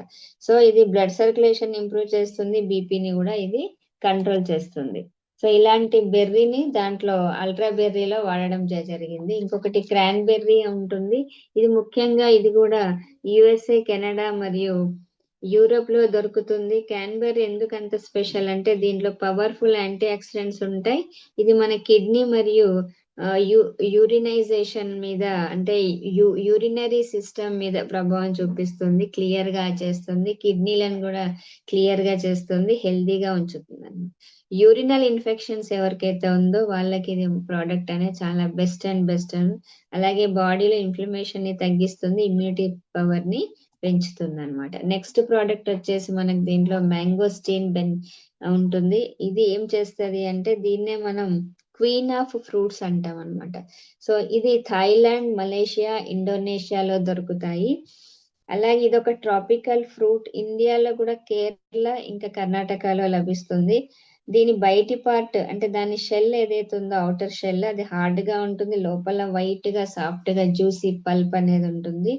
సో ఇది బ్లడ్ సర్క్యులేషన్ ఇంప్రూవ్ చేస్తుంది, బీపీని కూడా ఇది కంట్రోల్ చేస్తుంది. సో ఇలాంటి బెర్రీని దాంట్లో అల్ట్రా బెర్రీలో వాడడం జరిగింది. ఇంకొకటి క్రాన్ బెర్రీ ఉంటుంది. ఇది ముఖ్యంగా ఇది కూడా యుఎస్ఏ, కెనడా మరియు యూరోప్ లో దొరుకుతుంది. క్యాన్బెర్రీ ఎందుకు అంత స్పెషల్ అంటే దీంట్లో పవర్ఫుల్ యాంటీ ఆక్సిడెంట్స్ ఉంటాయి. ఇది మన కిడ్నీ మరియు యూరినైజేషన్ మీద అంటే యూరినరీ సిస్టమ్ మీద ప్రభావం చూపిస్తుంది, క్లియర్ గా చేస్తుంది, కిడ్నీలను కూడా క్లియర్ గా చేస్తుంది, హెల్దీగా ఉంచుతుంది అన్నమాట. యూరినల్ ఇన్ఫెక్షన్స్ ఎవరికైతే ఉందో వాళ్ళకి ఇది ప్రోడక్ట్ అనేది చాలా బెస్ట్ అండ్ బెస్ట్. అలాగే బాడీలో ఇన్ఫ్లమేషన్ ని తగ్గిస్తుంది, ఇమ్యూనిటీ పవర్ ని పెంచుతుంది అనమాట. నెక్స్ట్ ప్రోడక్ట్ వచ్చేసి మనకి దీంట్లో మ్యాంగో స్టీన్ ఉంటుంది. ఇది ఏం చేస్తుంది అంటే దీన్నే మనం క్వీన్ ఆఫ్ ఫ్రూట్స్ అంటాం అనమాట. సో ఇది థాయిలాండ్, మలేషియా, ఇండోనేషియాలో దొరుకుతాయి. అలాగే ఇది ఒక ట్రాపికల్ ఫ్రూట్. ఇండియాలో కూడా కేరళ ఇంకా కర్ణాటకలో లభిస్తుంది. దీని బయటి పార్ట్ అంటే దాని షెల్ ఏదైతే ఉందో అవుటర్ షెల్ అది హార్డ్ గా ఉంటుంది, లోపల వైట్ గా సాఫ్ట్ గా జ్యూసీ పల్ప్ అనేది ఉంటుంది.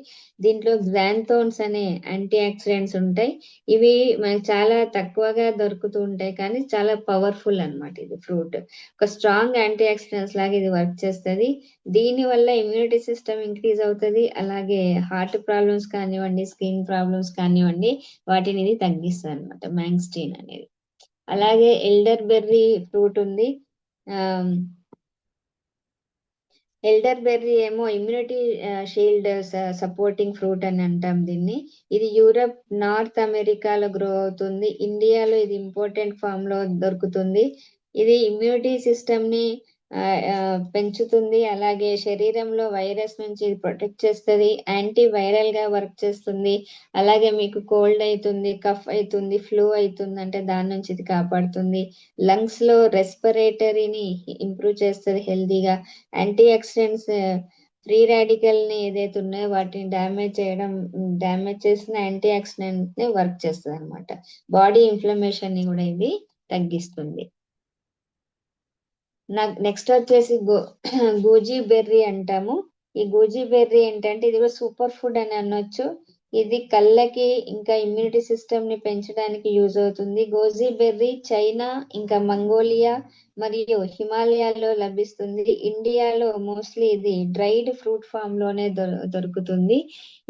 దీంట్లో గ్జాంథోన్స్ అనే యాంటీ ఆక్సిడెంట్స్ ఉంటాయి. ఇవి మనకి చాలా తక్కువగా దొరుకుతూ ఉంటాయి, కానీ చాలా పవర్ఫుల్ అన్నమాట. ఇది ఫ్రూట్ ఒక స్ట్రాంగ్ యాంటీ ఆక్సిడెంట్స్ లాగా ఇది వర్క్ చేస్తుంది. దీని వల్ల ఇమ్యూనిటీ సిస్టమ్ ఇంక్రీజ్ అవుతుంది. అలాగే హార్ట్ ప్రాబ్లమ్స్ కానివ్వండి, స్కిన్ ప్రాబ్లమ్స్ కానివ్వండి, వాటిని ఇది తగ్గిస్తుంది అనమాట మ్యాంగ్స్టీన్ అనేది. అలాగే ఎల్డర్ బెర్రీ ఫ్రూట్ ఉంది. ఎల్డర్ బెర్రీ ఏమో ఇమ్యూనిటీ షీల్డ్ సపోర్టింగ్ ఫ్రూట్ అని అంటాం దీన్ని. ఇది యూరప్, నార్త్ అమెరికాలో గ్రో అవుతుంది. ఇండియాలో ఇది ఇంపార్టెంట్ ఫామ్ లో దొరుకుతుంది. ఇది ఇమ్యూనిటీ సిస్టమ్ ని పెంచుతుంది. అలాగే శరీరంలో వైరస్ నుంచి ఇది ప్రొటెక్ట్ చేస్తుంది, యాంటీ వైరల్ గా వర్క్ చేస్తుంది. అలాగే మీకు కోల్డ్ అవుతుంది, కఫ్ అవుతుంది, ఫ్లూ అవుతుంది అంటే దాని నుంచి ఇది కాపాడుతుంది. లంగ్స్ లో రెస్పిరేటరీని ఇంప్రూవ్ చేస్తుంది హెల్దీగా. యాంటీ ఆక్సిడెంట్స్ ఫ్రీ రాడికల్ ని ఏదైతే ఉన్నాయో వాటిని డ్యామేజ్ చేసిన యాంటీ ఆక్సిడెంట్ ని వర్క్ చేస్తుంది అనమాట. బాడీ ఇన్ఫ్లమేషన్ ని కూడా ఇది తగ్గిస్తుంది. నెక్స్ట్ వచ్చేసి గోజీ బెర్రీ అంటాము. ఈ గోజీ బెర్రీ ఏంటంటే ఇది కూడా సూపర్ ఫుడ్ అని అనొచ్చు. ఇది కళ్ళకి ఇంకా ఇమ్యూనిటీ సిస్టమ్ ని పెంచడానికి యూజ్ అవుతుంది. గోజీ బెర్రీ చైనా ఇంకా మంగోలియా మరియు హిమాలయాలో లభిస్తుంది. ఇండియాలో మోస్ట్లీ ఇది డ్రైడ్ ఫ్రూట్ ఫామ్ లోనే దొరుకుతుంది.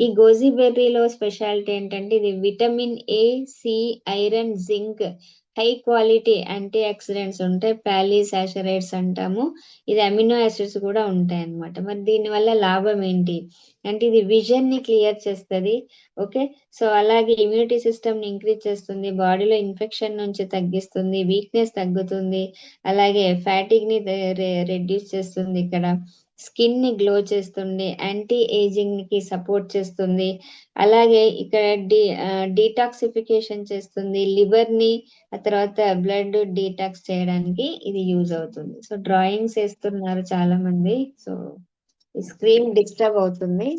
ఈ గోజీ బెర్రీలో స్పెషాలిటీ ఏంటంటే ఇది vitamin A, C, iron, zinc, high quality antioxidants ఉంటాయి, పాలీసాచరైడ్స్ అంటాము. ఇది అమినో యాసిడ్స్ కూడా ఉంటాయి అన్నమాట. మరి దీని వల్ల లాభం ఏంటి అంటే ఇది విజన్ ని క్లియర్ చేస్తుంది. ఓకే, సో అలాగే ఇమ్యూనిటీ సిస్టమ్ ని ఇంక్రీజ్ చేస్తుంది, బాడీలో ఇన్ఫెక్షన్ నుంచి తగ్గిస్తుంది, వీక్నెస్ తగ్గుతుంది, అలాగే ఫ్యాటిక్ ని రెడ్యూస్ చేస్తుంది ఇక్కడ. స్కిన్ ని గ్లో చేస్తుంది, యాంటీ ఏజింగ్ కి సపోర్ట్ చేస్తుంది. అలాగే ఇక్కడ డీటాక్సిఫికేషన్ చేస్తుంది, లివర్ ని, ఆ తర్వాత బ్లడ్ డీటాక్స్ చేయడానికి ఇది యూజ్ అవుతుంది. సో డ్రాయింగ్స్ వేస్తున్నారు చాలా మంది, సో స్క్రీన్ డిస్టర్బ్ అవుతుంది.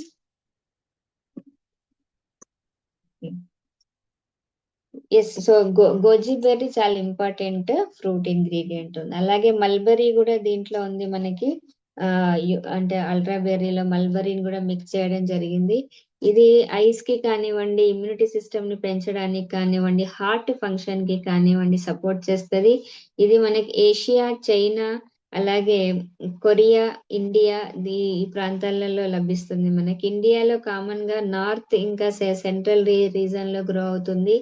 ఎస్, సో గోజీ బెర్రీ చాలా ఇంపార్టెంట్ ఫ్రూట్ ఇంగ్రీడియంట్ ఉంది. అలాగే మల్బరీ కూడా దీంట్లో ఉంది మనకి. అంటే అల్ట్రా బెర్రీలో మల్బరీని కూడా మిక్స్ చేయడం జరిగింది. ఇది ఐస్ కి కానివ్వండి, ఇమ్యూనిటీ సిస్టమ్ ని పెంచడానికి కానివ్వండి, హార్ట్ ఫంక్షన్ కి కానివ్వండి సపోర్ట్ చేస్తుంది. ఇది మనకి ఏషియా, చైనా, అలాగే కొరియా, ఇండియా ఈ ప్రాంతాలలో లభిస్తుంది. మనకి ఇండియాలో కామన్ గా నార్త్ ఇంకా సెంట్రల్ రీజన్ లో గ్రో అవుతుంది.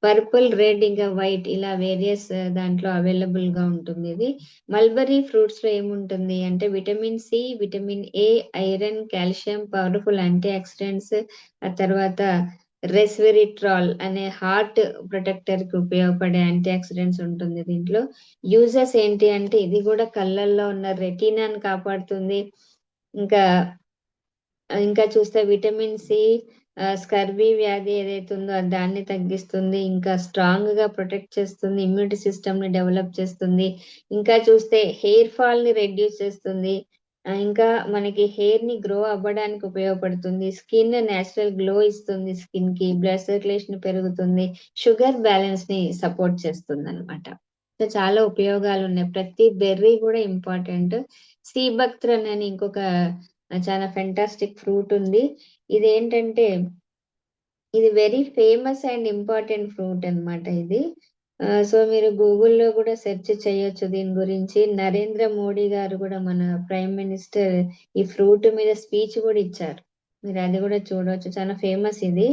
పర్పుల్, రెడ్ ఇంకా వైట్ ఇలా వేరియస్ దాంట్లో అవైలబుల్ గా ఉంటుంది. ఇది మల్బరీ ఫ్రూట్స్ లో ఏముంటుంది అంటే vitamin C, vitamin A, iron, calcium, powerful antioxidants, ఆ తర్వాత రెస్వెరిట్రాల్ అనే హార్ట్ ప్రొటెక్టర్ కి ఉపయోగపడే యాంటీ ఆక్సిడెంట్స్ ఉంటుంది దీంట్లో. యూజెస్ ఏంటి అంటే ఇది కూడా కళ్ళల్లో ఉన్న రెటీనాని కాపాడుతుంది. ఇంకా ఇంకా చూస్తే విటమిన్ సి స్కర్వీ వ్యాధి ఏదైతే ఉందో దాన్ని తగ్గిస్తుంది, ఇంకా స్ట్రాంగ్ గా ప్రొటెక్ట్ చేస్తుంది, ఇమ్యూనిటీ సిస్టమ్ ని డెవలప్ చేస్తుంది. ఇంకా చూస్తే హెయిర్ ఫాల్ ని రెడ్యూస్ చేస్తుంది. ఇంకా మనకి హెయిర్ ని గ్రో అవ్వడానికి ఉపయోగపడుతుంది. స్కిన్ నేచురల్ గ్లో ఇస్తుంది, స్కిన్ కి బ్లడ్ సర్క్యులేషన్ పెరుగుతుంది, షుగర్ బ్యాలెన్స్ ని సపోర్ట్ చేస్తుంది అనమాట. సో చాలా ఉపయోగాలు ఉన్నాయి. ప్రతి బెర్రీ కూడా ఇంపార్టెంట్. సీబక్త్రన్ అని ఇంకొక చాలా ఫెంటాస్టిక్ ఫ్రూట్ ఉంది. ఇదేంటంటే ఇది very famous and important fruit అన్నమాట ఇది. సో మీరు గూగుల్లో కూడా సెర్చ్ చేయొచ్చు దీని గురించి. నరేంద్ర మోడీ గారు కూడా, మన ప్రైమ్ మినిస్టర్, ఈ ఫ్రూట్ మీద స్పీచ్ కూడా ఇచ్చారు. మీరు అది కూడా చూడవచ్చు, చాలా ఫేమస్ ఇది.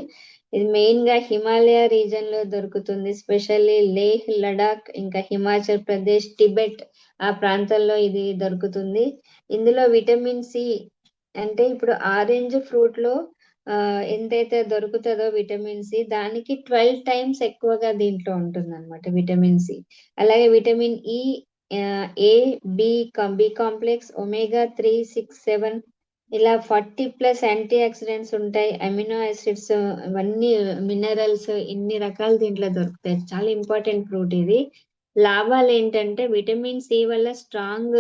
ఇది మెయిన్ గా హిమాలయ రీజన్ లో దొరుకుతుంది, స్పెషల్లీ లేహ్, లడాక్, ఇంకా హిమాచల్ ప్రదేశ్, టిబెట్ ఆ ప్రాంతాల్లో ఇది దొరుకుతుంది. ఇందులో విటమిన్ సి అంటే ఇప్పుడు ఆరెంజ్ ఫ్రూట్ లో ఎంతైతే దొరుకుతుందో విటమిన్ సి, దానికి 12 టైమ్స్ ఎక్కువగా దీంట్లో ఉంటుంది అనమాట విటమిన్ సి. అలాగే విటమిన్ ఈ, ఏ, బి, బి కాంప్లెక్స్, ఒమేగా 3, 6, 7 ఇలా 40+ యాంటీ ఆక్సిడెంట్స్ ఉంటాయి, అమినో యాసిడ్స్, ఇవన్నీ మినరల్స్, ఇన్ని రకాలు దీంట్లో దొరుకుతాయి. చాలా ఇంపార్టెంట్ ఫ్రూట్ ఇది. లాభాలు ఏంటంటే విటమిన్ సి వల్ల స్ట్రాంగ్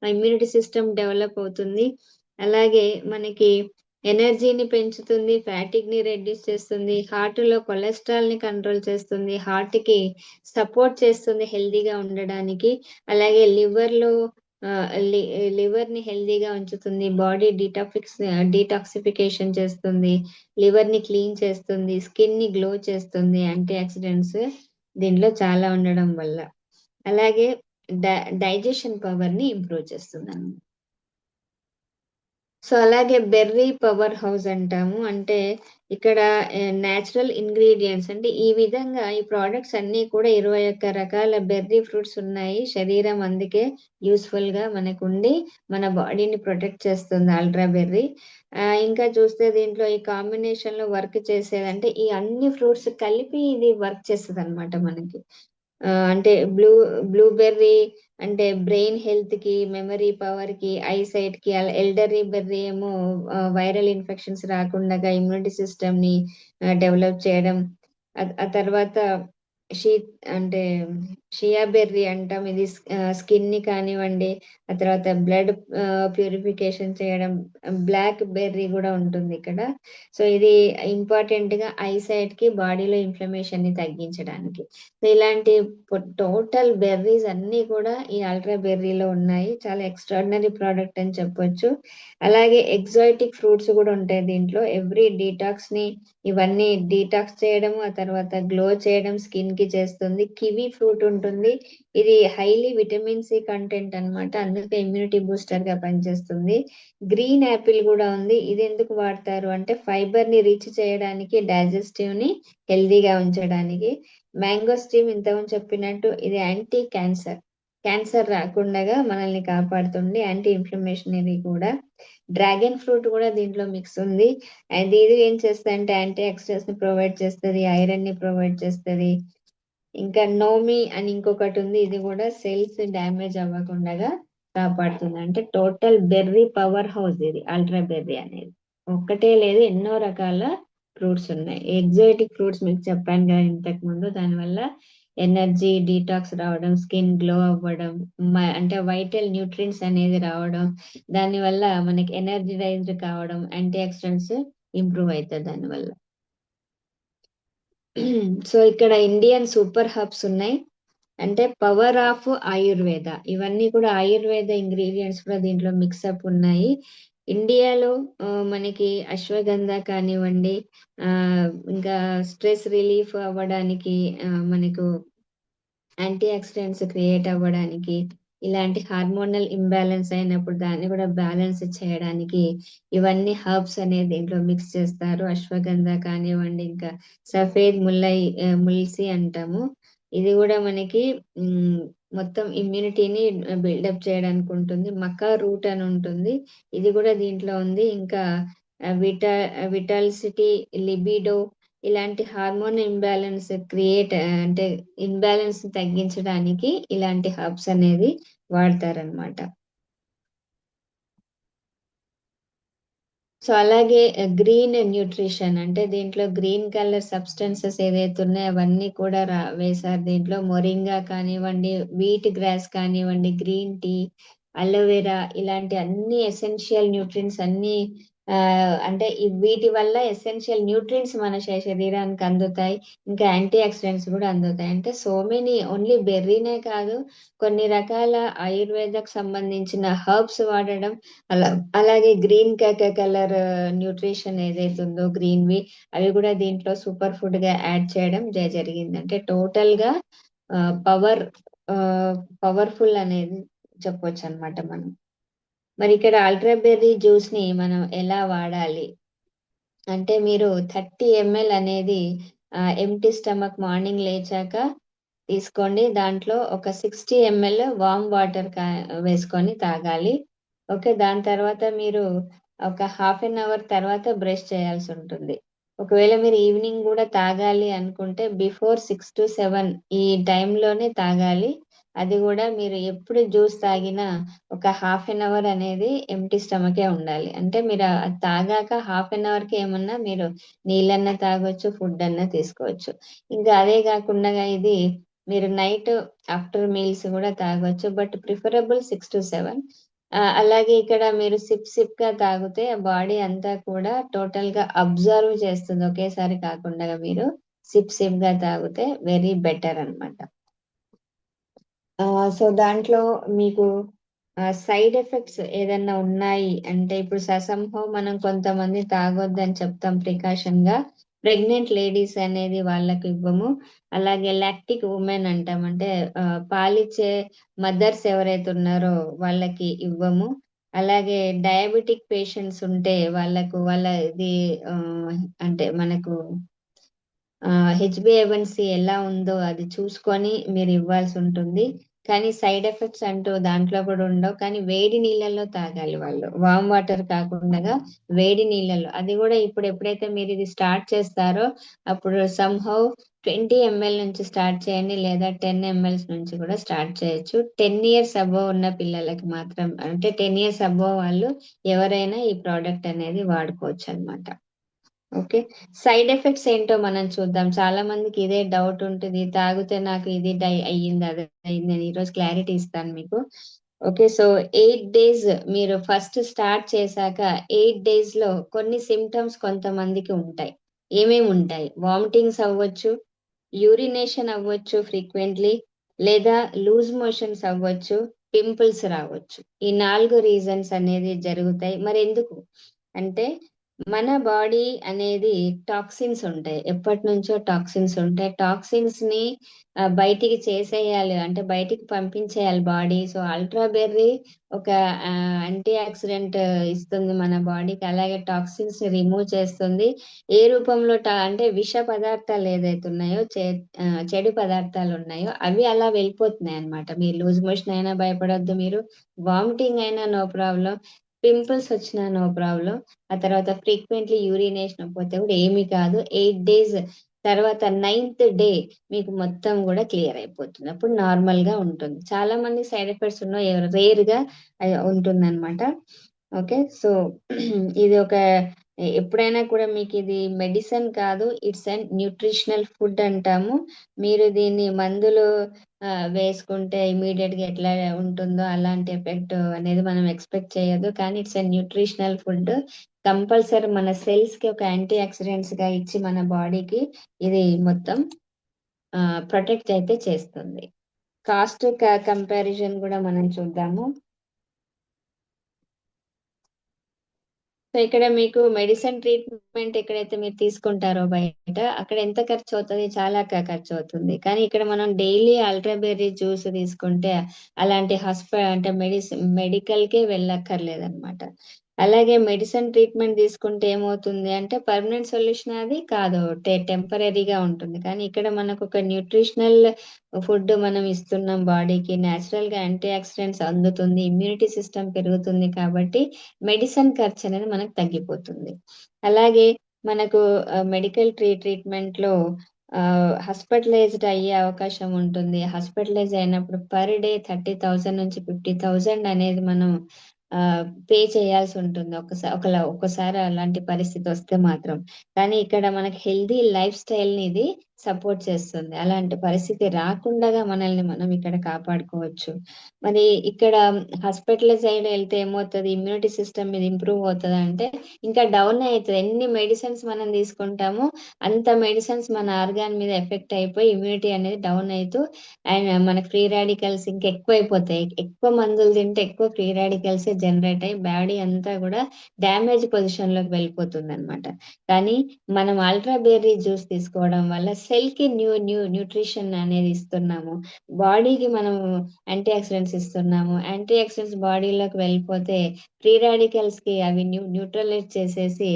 ఇమ్యూనిటీ సిస్టమ్ డెవలప్ అవుతుంది. అలాగే మనకి ఎనర్జీని పెంచుతుంది, ఫ్యాటిక్ ని రెడ్యూస్ చేస్తుంది, హార్ట్ లో కొలెస్ట్రాల్ ని కంట్రోల్ చేస్తుంది, హార్ట్ కి సపోర్ట్ చేస్తుంది హెల్దీగా ఉండడానికి. అలాగే లివర్ ని హెల్దీగా ఉంచుతుంది, బాడీ డీటాక్సిఫికేషన్ చేస్తుంది, లివర్ ని క్లీన్ చేస్తుంది, స్కిన్ ని గ్లో చేస్తుంది యాంటీ ఆక్సిడెంట్స్ దీంట్లో చాలా ఉండడం వల్ల. అలాగే డైజెషన్ పవర్ ని ఇంప్రూవ్ చేస్తుంది. సో అలాగే బెర్రీ పవర్ హౌస్ అంటాము. అంటే ఇక్కడ నేచురల్ ఇంగ్రీడియంట్స్, అంటే ఈ విధంగా ఈ ప్రోడక్ట్స్ అన్ని కూడా 21 రకాల బెర్రీ ఫ్రూట్స్ ఉన్నాయి. శరీరం అందుకే యూస్ఫుల్ గా మనకు ఉండి మన బాడీని ప్రొటెక్ట్ చేస్తుంది అల్ట్రా బెర్రీ. ఇంకా చూస్తే దీంట్లో ఈ కాంబినేషన్ లో వర్క్ చేసేదంటే ఈ అన్ని ఫ్రూట్స్ కలిపి ఇది వర్క్ చేస్తుంది అనమాట మనకి. అంటే బ్లూబెర్రీ అంటే బ్రెయిన్ హెల్త్ కి, మెమరీ పవర్ కి, ఐ సైట్ కి, ఎల్డరీ బెర్రీ ఏమో వైరల్ ఇన్ఫెక్షన్స్ రాకుండా ఇమ్యూనిటీ సిస్టమ్ ని డెవలప్ చేయడం. ఆ తర్వాత షీ అంటే షియా బెర్రీ అంటాం, ఇది స్కిన్ ని కానివ్వండి, ఆ తర్వాత బ్లడ్ ప్యూరిఫికేషన్ చేయడం. బ్లాక్ బెర్రీ కూడా ఉంటుంది ఇక్కడ. సో ఇది ఇంపార్టెంట్ గా ఐ సైట్ కి, బాడీలో ఇన్ఫ్లమేషన్ ని తగ్గించడానికి. సో ఇలాంటి టోటల్ బెర్రీస్ అన్ని కూడా ఈ అల్ట్రా బెర్రీలో ఉన్నాయి. చాలా ఎక్స్ట్రాడినరీ ప్రోడక్ట్ అని చెప్పొచ్చు. అలాగే ఎగ్జాటిక్ ఫ్రూట్స్ కూడా ఉంటాయి దీంట్లో. ఎవ్రీ డీటాక్స్ ని ఇవన్నీ డీటాక్స్ చేయడం, ఆ తర్వాత గ్లో చేయడం స్కిన్ కి చేస్తుంది. కివీ ఫ్రూట్ ఉంటుంది, ఇది హైలీ విటమిన్ సి కంటెంట్ అన్నమాట, అందుకే ఇమ్యూనిటీ బూస్టర్ గా పనిచేస్తుంది. గ్రీన్ యాపిల్ కూడా ఉంది. ఇది ఎందుకు వాడతారు అంటే ఫైబర్ ని రీచ్ చేయడానికి, డైజెస్టివ్ ని హెల్దీగా ఉంచడానికి. మ్యాంగో స్టీమ్ ఇంతకుముందు చెప్పినట్టు ఇది యాంటీ క్యాన్సర్ రాకుండా మనల్ని కాపాడుతుంది, యాంటీ ఇన్ఫ్లమేషనరీ కూడా. డ్రాగన్ ఫ్రూట్ కూడా దీంట్లో మిక్స్ ఉంది. అండ్ ఇది ఏం చేస్తుంది అంటే యాంటీ ఆక్సిడెంట్స్ ని ప్రొవైడ్ చేస్తుంది, ఐరన్ ని ప్రొవైడ్ చేస్తుంది. ఇంకా నోమి అని ఇంకొకటి ఉంది, ఇది కూడా సెల్స్ డ్యామేజ్ అవ్వకుండా కాపాడుతుంది. అంటే టోటల్ బెర్రీ పవర్ హౌస్ ఇది అల్ట్రా బెర్రీ అనేది. ఒక్కటే లేదు, ఎన్నో రకాల ఫ్రూట్స్ ఉన్నాయి. ఎగ్జాటిక్ ఫ్రూట్స్ మీకు చెప్పాను కదా ఇంతకు ముందు. దానివల్ల ఎనర్జీ డీటాక్స్ రావడం, స్కిన్ గ్లో అవ్వడం, అంటే వైటల్ న్యూట్రియంట్స్ అనేది రావడం, దానివల్ల మనకి ఎనర్జైజ్డ్ కావడం, యాంటీ ఆక్సిడెంట్స్ ఇంప్రూవ్ అవుతుంది దానివల్ల. సో ఇక్కడ ఇండియన్ సూపర్ హబ్స్ ఉన్నాయి. అంటే పవర్ ఆఫ్ ఆయుర్వేద, ఇవన్నీ కూడా ఆయుర్వేద ఇంగ్రీడియంట్స్ కూడా దీంట్లో మిక్సప్ ఉన్నాయి. ఇండియాలో మనకి అశ్వగంధ కానివ్వండి, ఇంకా స్ట్రెస్ రిలీఫ్ అవ్వడానికి, మనకు యాంటీ ఆక్సిడెంట్స్ క్రియేట్ అవ్వడానికి, ఇలాంటి హార్మోనల్ ఇంబ్యాలెన్స్ అయినప్పుడు దాన్ని కూడా బ్యాలెన్స్ చేయడానికి ఇవన్నీ హర్బ్స్ అనేది దీంట్లో మిక్స్ చేస్తారు. అశ్వగంధ కానివ్వండి, ఇంకా సఫేద్ ముల్సి అంటాము. ఇది కూడా మనకి మొత్తం ఇమ్యూనిటీని బిల్డప్ చేయడానికి ఉంటుంది. మకా రూట్ అని ఉంటుంది, ఇది కూడా దీంట్లో ఉంది. ఇంకా విటాల్సిటీ, లిబిడో, ఇలాంటి హార్మోన్ ఇంబ్యాలెన్స్ క్రియేట్, అంటే ఇన్బ్యాలెన్స్ తగ్గించడానికి ఇలాంటి హర్బ్స్ అనేది వాడతారనమాట. సో అలాగే గ్రీన్ న్యూట్రిషన్, అంటే దీంట్లో గ్రీన్ కలర్ సబ్స్టెన్సెస్ ఏదైతే ఉన్నాయో అవన్నీ కూడా వేశారు దీంట్లో. మొరింగా కానివ్వండి, వీట్ గ్రాస్ కానివ్వండి, గ్రీన్ టీ, అలోవెరా, ఇలాంటి అన్ని ఎసెన్షియల్ న్యూట్రియంట్స్ అన్ని, అంటే వీటి వల్ల ఎసెన్షియల్ న్యూట్రియంట్స్ మన శరీరానికి అందుతాయి. ఇంకా యాంటీ ఆక్సిడెంట్స్ కూడా అందుతాయి. అంటే సో మెనీ, ఓన్లీ బెర్రీనే కాదు, కొన్ని రకాల ఆయుర్వేదకు సంబంధించిన హర్బ్స్ వాడడం, అలాగే గ్రీన్ కలర్ న్యూట్రిషన్ ఏదైతే ఉందో గ్రీన్వి, అవి కూడా దీంట్లో సూపర్ ఫుడ్ గా యాడ్ చేయడం జరిగింది. అంటే టోటల్ గా పవర్ పవర్ఫుల్ అనేది చెప్పొచ్చు అనమాట మనం. మరి ఇక్కడ అల్ట్రా బెర్రీ జ్యూస్ ని మనం ఎలా వాడాలి అంటే, మీరు 30 ml అనేది ఎంటీ స్టమక్ మార్నింగ్ లేచాక తీసుకోండి. దాంట్లో ఒక 60 ml వామ్ వాటర్ వేసుకొని తాగాలి. ఓకే, దాని తర్వాత మీరు ఒక హాఫ్ అన్ అవర్ తర్వాత బ్రష్ చేయాల్సి ఉంటుంది. ఒకవేళ మీరు ఈవినింగ్ కూడా తాగాలి అనుకుంటే బిఫోర్ 6 to 7 ఈ టైంలోనే తాగాలి. అది కూడా మీరు ఎప్పుడు జ్యూస్ తాగినా ఒక హాఫ్ అన్ అవర్ అనేది ఎంటీ స్టమకే ఉండాలి. అంటే మీరు అది తాగాక హాఫ్ అన్ అవర్ కి ఏమన్నా మీరు నీళ్ళన్నా తాగొచ్చు, ఫుడ్ అన్నా తీసుకోవచ్చు. ఇంకా అదే కాకుండా ఇది మీరు నైట్ ఆఫ్టర్ మీల్స్ కూడా తాగొచ్చు, బట్ ప్రిఫరబుల్ 6 to 7. అలాగే ఇక్కడ మీరు సిప్ గా తాగితే బాడీ అంతా కూడా టోటల్ గా అబ్జర్వ్ చేస్తుంది. ఒకేసారి కాకుండా మీరు సిప్ గా తాగితే వెరీ బెటర్ అన్నమాట. సో దాంట్లో మీకు సైడ్ ఎఫెక్ట్స్ ఏదన్నా ఉన్నాయి అంటే, ఇప్పుడు ససంహో మనం కొంతమంది తాగొద్దని చెప్తాం ప్రికాషన్ గా. ప్రెగ్నెంట్ లేడీస్ అనేది వాళ్ళకి ఇవ్వము. అలాగే లాక్టిక్ ఉమెన్ అంటాం, అంటే పాలిచ్చే మదర్స్ ఎవరైతే ఉన్నారో వాళ్ళకి ఇవ్వము. అలాగే డయాబెటిక్ పేషెంట్స్ ఉంటే వాళ్ళది అంటే మనకు హెచ్బిఏవన్సి ఎలా ఉందో అది చూసుకొని మీరు ఇవ్వాల్సి ఉంటుంది. కానీ సైడ్ ఎఫెక్ట్స్ అంటూ దాంట్లో కూడా ఉండవు. కానీ వేడి నీళ్ళల్లో తాగాలి వాళ్ళు, వామ్ వాటర్ కాకుండా వేడి నీళ్ళల్లో. అది కూడా ఇప్పుడు ఎప్పుడైతే మీరు ఇది స్టార్ట్ చేస్తారో అప్పుడు సంహౌ 20 ml నుంచి స్టార్ట్ చేయండి, లేదా 10 ml నుంచి కూడా స్టార్ట్ చేయొచ్చు. 10 years అబోవ్ ఉన్న పిల్లలకి మాత్రం, అంటే 10 years అబోవ్ వాళ్ళు ఎవరైనా ఈ ప్రోడక్ట్ అనేది వాడుకోవచ్చు అనమాట. ఓకే, సైడ్ ఎఫెక్ట్స్ ఏంటో మనం చూద్దాం. చాలా మందికి ఇదే డౌట్ ఉంటుంది, తాగితే నాకు ఇది అయ్యింది, అది అయ్యింది అని. ఈరోజు క్లారిటీ ఇస్తాను మీకు. ఓకే, సో 8 days మీరు ఫస్ట్ స్టార్ట్ చేశాక 8 days లో కొన్ని సిమ్టమ్స్ కొంతమందికి ఉంటాయి. ఏమేమి ఉంటాయి? వామిటింగ్స్ అవ్వచ్చు, యూరినేషన్ అవ్వచ్చు ఫ్రీక్వెంట్లీ, లేదా లూజ్ మోషన్స్ అవ్వచ్చు, పింపుల్స్ రావచ్చు. ఈ 4 రీజన్స్ అనేది జరుగుతాయి. మరి ఎందుకు అంటే, మన బాడీ అనేది టాక్సిన్స్ ఉంటాయి, ఎప్పటి నుంచో టాక్సిన్స్ ఉంటాయి. టాక్సిన్స్ ని బయటికి చేసేయాలి, అంటే బయటికి పంపించేయాలి బాడీ. సో అల్ట్రా బెర్రీ ఒక యాంటీ ఆక్సిడెంట్ ఇస్తుంది మన బాడీకి. అలాగే టాక్సిన్స్ ని రిమూవ్ చేస్తుంది. ఏ రూపంలో అంటే విష పదార్థాలు ఏదైతే ఉన్నాయో, చెడు పదార్థాలు ఉన్నాయో అవి అలా వెళ్ళిపోతున్నాయి అన్నమాట. మీరు లూజ్ మోషన్ అయినా భయపడొద్దు, మీరు వామిటింగ్ అయినా నో ప్రాబ్లం, పింపుల్స్ వచ్చినా నో ప్రాబ్లం, ఆ తర్వాత ఫ్రీక్వెంట్లీ యూరినేషన్ పోతే కూడా ఏమీ కాదు. 8 days తర్వాత 9th డే మీకు మొత్తం కూడా క్లియర్ అయిపోతుంది. అప్పుడు నార్మల్ గా ఉంటుంది. చాలా మంది సైడ్ ఎఫెక్ట్స్ ఉన్న రేర్ గా ఉంటుంది అనమాట. ఓకే, సో ఇది ఒక ఎప్పుడైనా కూడా మీకు ఇది మెడిసిన్ కాదు, ఇట్స్ అండ్ న్యూట్రిషనల్ ఫుడ్ అంటాము. మీరు దీన్ని మందులు వేసుకుంటే ఇమీడియట్ గా ఎట్లా ఉంటుందో అలాంటి ఎఫెక్ట్ అనేది మనం ఎక్స్పెక్ట్ చేయొద్దు. కానీ it's and nutritional food. Compulsory మన సెల్స్ కి ఒక యాంటీ ఆక్సిడెంట్స్ గా ఇచ్చి మన బాడీకి ఇది మొత్తం ప్రొటెక్ట్ అయితే చేస్తుంది. కాస్ట్ కంపారిజన్ కూడా మనం చూద్దాము. సో ఇక్కడ మీకు మెడిసిన్ ట్రీట్మెంట్ ఎక్కడైతే మీరు తీసుకుంటారో బయట, అక్కడ ఎంత ఖర్చు అవుతుంది? చాలా ఖర్చు అవుతుంది. కానీ ఇక్కడ మనం డైలీ అల్ట్రాబెర్రీ జ్యూస్ తీసుకుంటే అలాంటి అంటే మెడికల్ కే వెళ్ళక్కర్లేదు అనమాట. అలాగే మెడిసిన్ ట్రీట్మెంట్ తీసుకుంటే ఏమవుతుంది అంటే పర్మనెంట్ సొల్యూషన్ అది కాదు, టెంపరీగా ఉంటుంది. కానీ ఇక్కడ మనకు ఒక న్యూట్రిషనల్ ఫుడ్ మనం ఇస్తున్నాం బాడీకి, న్యాచురల్ గా యాంటీ ఆక్సిడెంట్స్ అందుతుంది, ఇమ్యూనిటీ సిస్టమ్ పెరుగుతుంది. కాబట్టి మెడిసిన్ ఖర్చు అనేది మనకు తగ్గిపోతుంది. అలాగే మనకు మెడికల్ ట్రీట్మెంట్ లో హాస్పిటలైజ్డ్ అయ్యే అవకాశం ఉంటుంది. హాస్పిటలైజ్ అయినప్పుడు పర్ డే 30,000 నుంచి 50,000 అనేది మనం పే చేయాల్సి ఉంటుంది ఒకసారి అలాంటి పరిస్థితి వస్తే మాత్రం. కానీ ఇక్కడ మనకి హెల్దీ లైఫ్ స్టైల్ ని ఇది సపోర్ట్ చేస్తుంది. అలాంటి పరిస్థితి రాకుండా మనల్ని మనం ఇక్కడ కాపాడుకోవచ్చు. మరి ఇక్కడ హాస్పిటల్ సైడ్ వెళ్తే ఏమవుతుంది? ఇమ్యూనిటీ సిస్టమ్ మీద ఇంప్రూవ్ అవుతుంది అంటే ఇంకా డౌన్ అవుతుంది. ఎన్ని మెడిసిన్స్ మనం తీసుకుంటామో అంత మెడిసిన్స్ మన ఆర్గాన్ మీద ఎఫెక్ట్ అయిపోయి ఇమ్యూనిటీ అనేది డౌన్ అవుతూ అండ్ మనకి ఫ్రీ రాడికల్స్ ఇంకా ఎక్కువ అయిపోతాయి. ఎక్కువ మందులు తింటే ఎక్కువ ఫ్రీ రాడికల్స్ జనరేట్ అయ్యి బాడీ అంతా కూడా డ్యామేజ్ పొజిషన్ లోకి వెళ్ళిపోతుంది అనమాట. కానీ మనం అల్ట్రాబెర్రీ జ్యూస్ తీసుకోవడం వల్ల సెల్ కి న్యూట్రిషన్ అనేది ఇస్తున్నాము, బాడీకి మనం యాంటీ ఆక్సిడెంట్స్ ఇస్తున్నాము. యాంటీ ఆక్సిడెంట్స్ బాడీలోకి వెళ్ళిపోతే ఫ్రీ రాడికల్స్ కి అవి న్యూట్రలైజ్ చేసేసి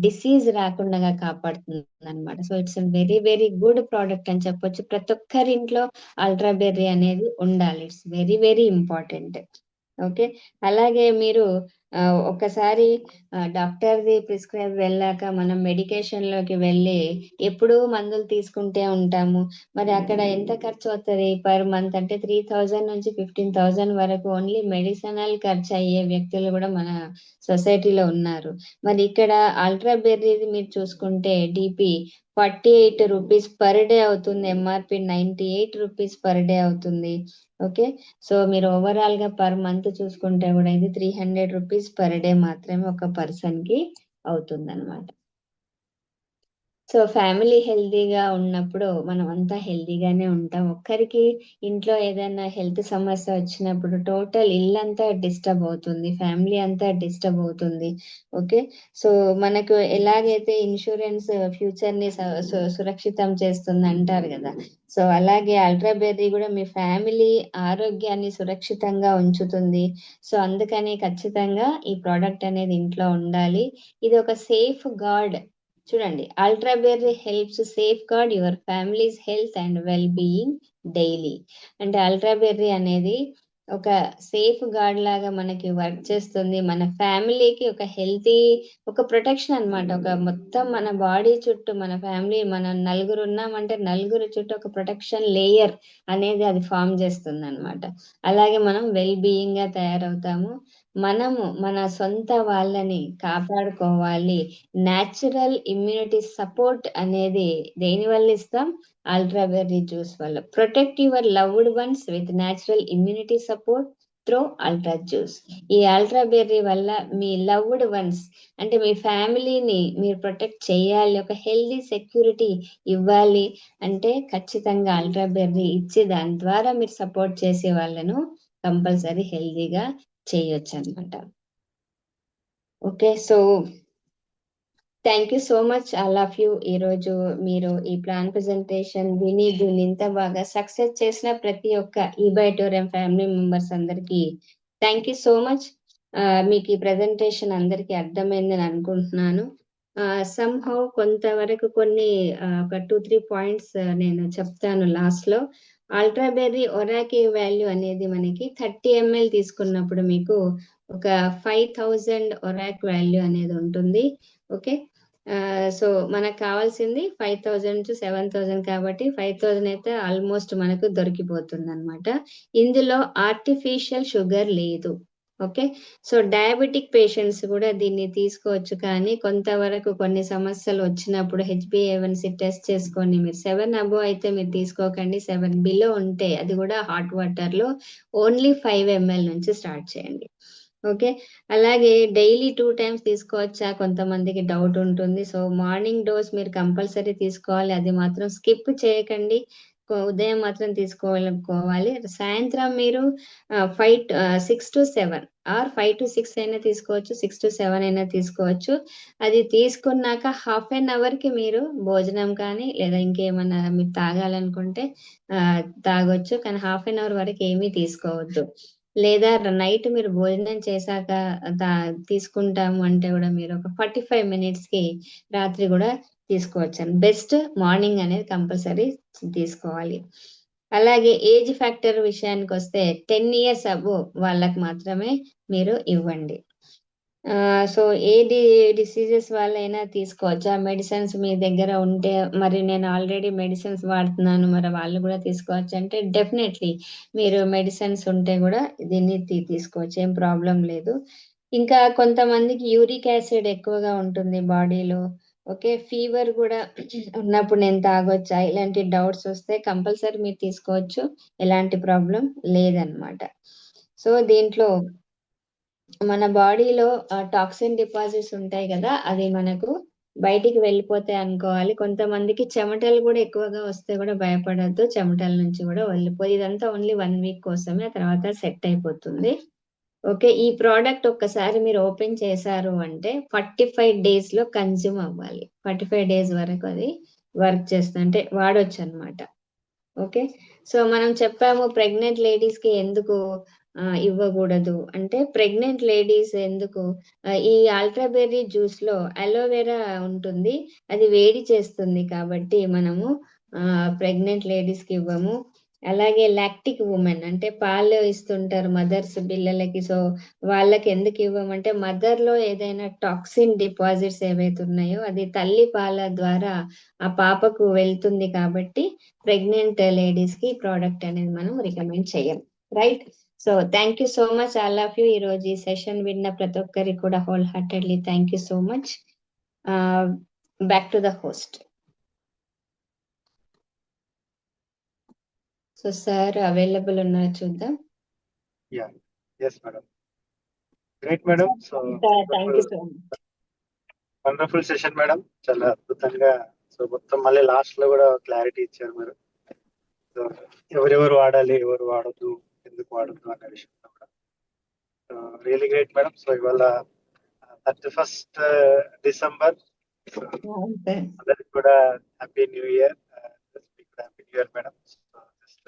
డిసీజ్ రాకుండా కాపాడుతుంది అనమాట. So it's very very good product అని చెప్పొచ్చు. ప్రతి ఒక్కరి ఇంట్లో అల్ట్రాబెర్రీ అనేది ఉండాలి. It's very very important. Okay, అలాగే మీరు ఒక్కసారి డాక్టర్ది ప్రిస్క్రైబ్ వెళ్ళాక మనం మెడికేషన్ లోకి వెళ్ళి ఎప్పుడూ మందులు తీసుకుంటే ఉంటాము. మరి అక్కడ ఎంత ఖర్చు అవుతుంది పర్ మంత్ అంటే 3,000 నుంచి 15,000 వరకు ఓన్లీ మెడిసినల్ ఖర్చు అయ్యే వ్యక్తులు కూడా మన సొసైటీలో ఉన్నారు. మరి ఇక్కడ అల్ట్రాబెర్రీది మీరు చూసుకుంటే డిపి 48 రూపీస్ పర్ డే అవుతుంది, ఎంఆర్పి 98 రూపీస్ పర్ డే అవుతుంది. ఓకే, సో మీరు ఓవరాల్ గా పర్ మంత్ చూసుకుంటే కూడా ఇది 300 రూపీస్ పర్ డే మాత్రమే ఒక పర్సన్ కి అవుతుంది అనమాట. సో ఫ్యామిలీ హెల్తీగా ఉన్నప్పుడు మనం అంతా హెల్తీగానే ఉంటాం. ఒక్కరికి ఇంట్లో ఏదైనా హెల్త్ సమస్య వచ్చినప్పుడు టోటల్ ఇల్లంతా డిస్టర్బ్ అవుతుంది, ఫ్యామిలీ అంతా డిస్టర్బ్ అవుతుంది. ఓకే, సో మనకు ఎలాగైతే ఇన్సూరెన్స్ ఫ్యూచర్ ని సురక్షితం చేస్తుంది అంటారు కదా, సో అలాగే అల్ట్రాబెర్రీ కూడా మీ ఫ్యామిలీ ఆరోగ్యాన్ని సురక్షితంగా ఉంచుతుంది. సో అందుకని ఖచ్చితంగా ఈ ప్రోడక్ట్ అనేది ఇంట్లో ఉండాలి. ఇది ఒక సేఫ్ గార్డ్. చూడండి, ultraberry helps safeguard your family's health and wellbeing daily. అంటే అల్ట్రాబెర్రీ అనేది ఒక సేఫ్ గార్డ్ లాగా మనకి వర్క్ చేస్తుంది. మన ఫ్యామిలీకి ఒక హెల్తీ ఒక ప్రొటెక్షన్ అన్నమాట. ఒక మొత్తం మన బాడీ చుట్టూ మన ఫ్యామిలీ మనం నలుగురు ఉన్నామంటే నలుగురు చుట్టూ ఒక ప్రొటెక్షన్ లేయర్ అనేది అది ఫామ్ చేస్తుంది అనమాట. అలాగే మనం వెల్ బీయింగ్ గా తయారవుతాము. మనము మన సొంత వాళ్ళని కాపాడుకోవాలి. న్యాచురల్ ఇమ్యూనిటీ సపోర్ట్ అనేది దేని వల్ల ఇస్తాం? అల్ట్రాబెర్రీ జ్యూస్ వల్ల. Protect your loved ones with natural immunity support through ultra juice. ఈ అల్ట్రాబెర్రీ వల్ల మీ లవ్డ్ వన్స్ అంటే మీ ఫ్యామిలీని మీరు ప్రొటెక్ట్ చేయాలి, ఒక హెల్దీ సెక్యూరిటీ ఇవ్వాలి అంటే ఖచ్చితంగా అల్ట్రాబెర్రీ ఇచ్చి దాని ద్వారా మీరు సపోర్ట్ చేసే వాళ్ళను కంపల్సరీ హెల్దీగా చేయొచ్చు అనమాట. Okay, so thank you so much all of you. ఈరోజు మీరు ఈ ప్లాన్ ప్రెజెంటేషన్ విని దీన్ని ఇంత బాగా సక్సెస్ చేసిన ప్రతి ఒక్క ఈబైటోరియం ఫ్యామిలీ మెంబర్స్ అందరికి థ్యాంక్ యూ సో మచ్. మీకు ఈ ప్రెజెంటేషన్ అందరికి అర్థమైందని అనుకుంటున్నాను. సమ్హౌ కొంతవరకు కొన్ని ఒక 2-3 పాయింట్స్ నేను చెప్తాను లాస్ట్ లో. అల్ట్రాబెర్రీ ఒరాకే వాల్యూ అనేది మనకి 30 ml తీసుకున్నప్పుడు మీకు ఒక 5,000 ఒరాక్ వాల్యూ అనేది ఉంటుంది. ఓకే, సో మనకు కావాల్సింది 5000 to 7000 కాబట్టి 5000 అయితే ఆల్మోస్ట్ మనకు దొరికిపోతుంది అనమాట. ఇందులో ఆర్టిఫిషియల్ షుగర్ లేదు. ఓకే, సో డయాబెటిక్ పేషెంట్స్ కూడా దీన్ని తీసుకోవచ్చు, కానీ కొంతవరకు కొన్ని సమస్యలు వచ్చినప్పుడు HbA1c టెస్ట్ చేసుకొని మీరు 7 అబోవ్ అయితే మీరు తీసుకోకండి. 7 బిలో ఉంటే అది కూడా హాట్ వాటర్ లో ఓన్లీ 5 ml నుంచి స్టార్ట్ చేయండి. ఓకే, అలాగే డైలీ 2 టైమ్స్ తీసుకోవచ్చా, కొంతమందికి డౌట్ ఉంటుంది. సో మార్నింగ్ డోస్ మీరు కంపల్సరీ తీసుకోవాలి, అది మాత్రం స్కిప్ చేయకండి. ఉదయం మాత్రం తీసుకోవాలి. సాయంత్రం మీరు 6 to 7 ఆర్ 5 to 6 అయినా తీసుకోవచ్చు, 6 to 7 అయినా తీసుకోవచ్చు. అది తీసుకున్నాక హాఫ్ అన్ అవర్ కి మీరు భోజనం కానీ లేదా ఇంకేమన్నా మీరు తాగాలనుకుంటే తాగొచ్చు, కానీ హాఫ్ అన్ అవర్ వరకు ఏమీ తీసుకోవద్దు. లేదా నైట్ మీరు భోజనం చేశాక తీసుకుంటాము అంటే కూడా మీరు ఒక 45 minutes కి రాత్రి కూడా తీసుకోవచ్చు. బెస్ట్ మార్నింగ్ అనేది కంపల్సరీ తీసుకోవాలి. అలాగే ఏజ్ ఫ్యాక్టర్ విషయానికి వస్తే 10 years అబోవ్ వాళ్ళకి మాత్రమే మీరు ఇవ్వండి. సో ఏ డిసీజెస్ వాళ్ళైనా తీసుకోవచ్చు. ఆ మెడిసిన్స్ మీ దగ్గర ఉంటే, మరి నేను ఆల్రెడీ మెడిసిన్స్ వాడుతున్నాను మరి వాళ్ళు కూడా తీసుకోవచ్చు అంటే డెఫినెట్లీ మీరు మెడిసిన్స్ ఉంటే కూడా దీన్ని తీసుకోవచ్చు, ఏం ప్రాబ్లం లేదు. ఇంకా కొంతమందికి యూరిక్ యాసిడ్ ఎక్కువగా ఉంటుంది బాడీలో. ఓకే, ఫీవర్ కూడా ఉన్నప్పుడు నేను తాగొచ్చా, ఇలాంటి డౌట్స్ వస్తే కంపల్సరీ మీరు తీసుకోవచ్చు, ఎలాంటి ప్రాబ్లం లేదనమాట. సో దీంట్లో మన బాడీలో టాక్సిన్ డిపాజిట్స్ ఉంటాయి కదా, అది మనకు బయటికి వెళ్ళిపోతాయి అనుకోవాలి. కొంతమందికి చెమటలు కూడా ఎక్కువగా వస్తే కూడా భయపడద్దు, చెమటల నుంచి కూడా వెళ్ళిపోయి, ఇదంతా ఓన్లీ 1 week కోసమే, ఆ తర్వాత సెట్ అయిపోతుంది. ఓకే, ఈ ప్రోడక్ట్ ఒక్కసారి మీరు ఓపెన్ చేశారు అంటే 45 days లో కన్జ్యూమ్ అవ్వాలి. 45 days వరకు అది వర్క్ చేస్తుంది, అంటే వాడొచ్చు అనమాట. ఓకే, సో మనం చెప్పాము ప్రెగ్నెంట్ లేడీస్ కి ఎందుకు ఇవ్వకూడదు అంటే, ప్రెగ్నెంట్ లేడీస్ ఎందుకు ఈ ఆల్ట్రాబెర్రీ జ్యూస్ లో అలోవెరా ఉంటుంది, అది వేడి చేస్తుంది కాబట్టి మనము ప్రెగ్నెంట్ లేడీస్ కి ఇవ్వము. అలాగే లాక్టిక్ ఉమెన్ అంటే పాలు ఇస్తుంటారు మదర్స్ పిల్లలకి, సో వాళ్ళకి ఎందుకు ఇవ్వమంటే మదర్ లో ఏదైనా టాక్సిన్ డిపాజిట్స్ ఏవైతే ఉన్నాయో అది తల్లి పాల ద్వారా ఆ పాపకు వెళ్తుంది కాబట్టి ప్రెగ్నెంట్ లేడీస్ కి ప్రోడక్ట్ అనేది మనం రికమెండ్ చేయం. Right, so thank you so much all of you. ఈ రోజు ఈ సెషన్ విన్న ప్రతి ఒక్కరికి కూడా whole heartedly thank you so much. Back to the host. So sir available ఉన్నారు చూద్దాం. Yes, madam. Great, madam. So thank you so much. Wonderful session madam, చాలా అద్భుతంగా. సో మొత్తం మళ్ళీ లాస్ట్ లో కూడా క్లారిటీ ఇచ్చారు మీరు. సో ఎవరెవరు వాడాలి, ఎవరు వాడద్దు, ఎందుకు వాడద్దు అనే విషయంలో కూడా రియలీ గ్రేట్ మేడం. సో ఇవాళ 31st December, అందరికి కూడా happy new year. Happy new year madam. So just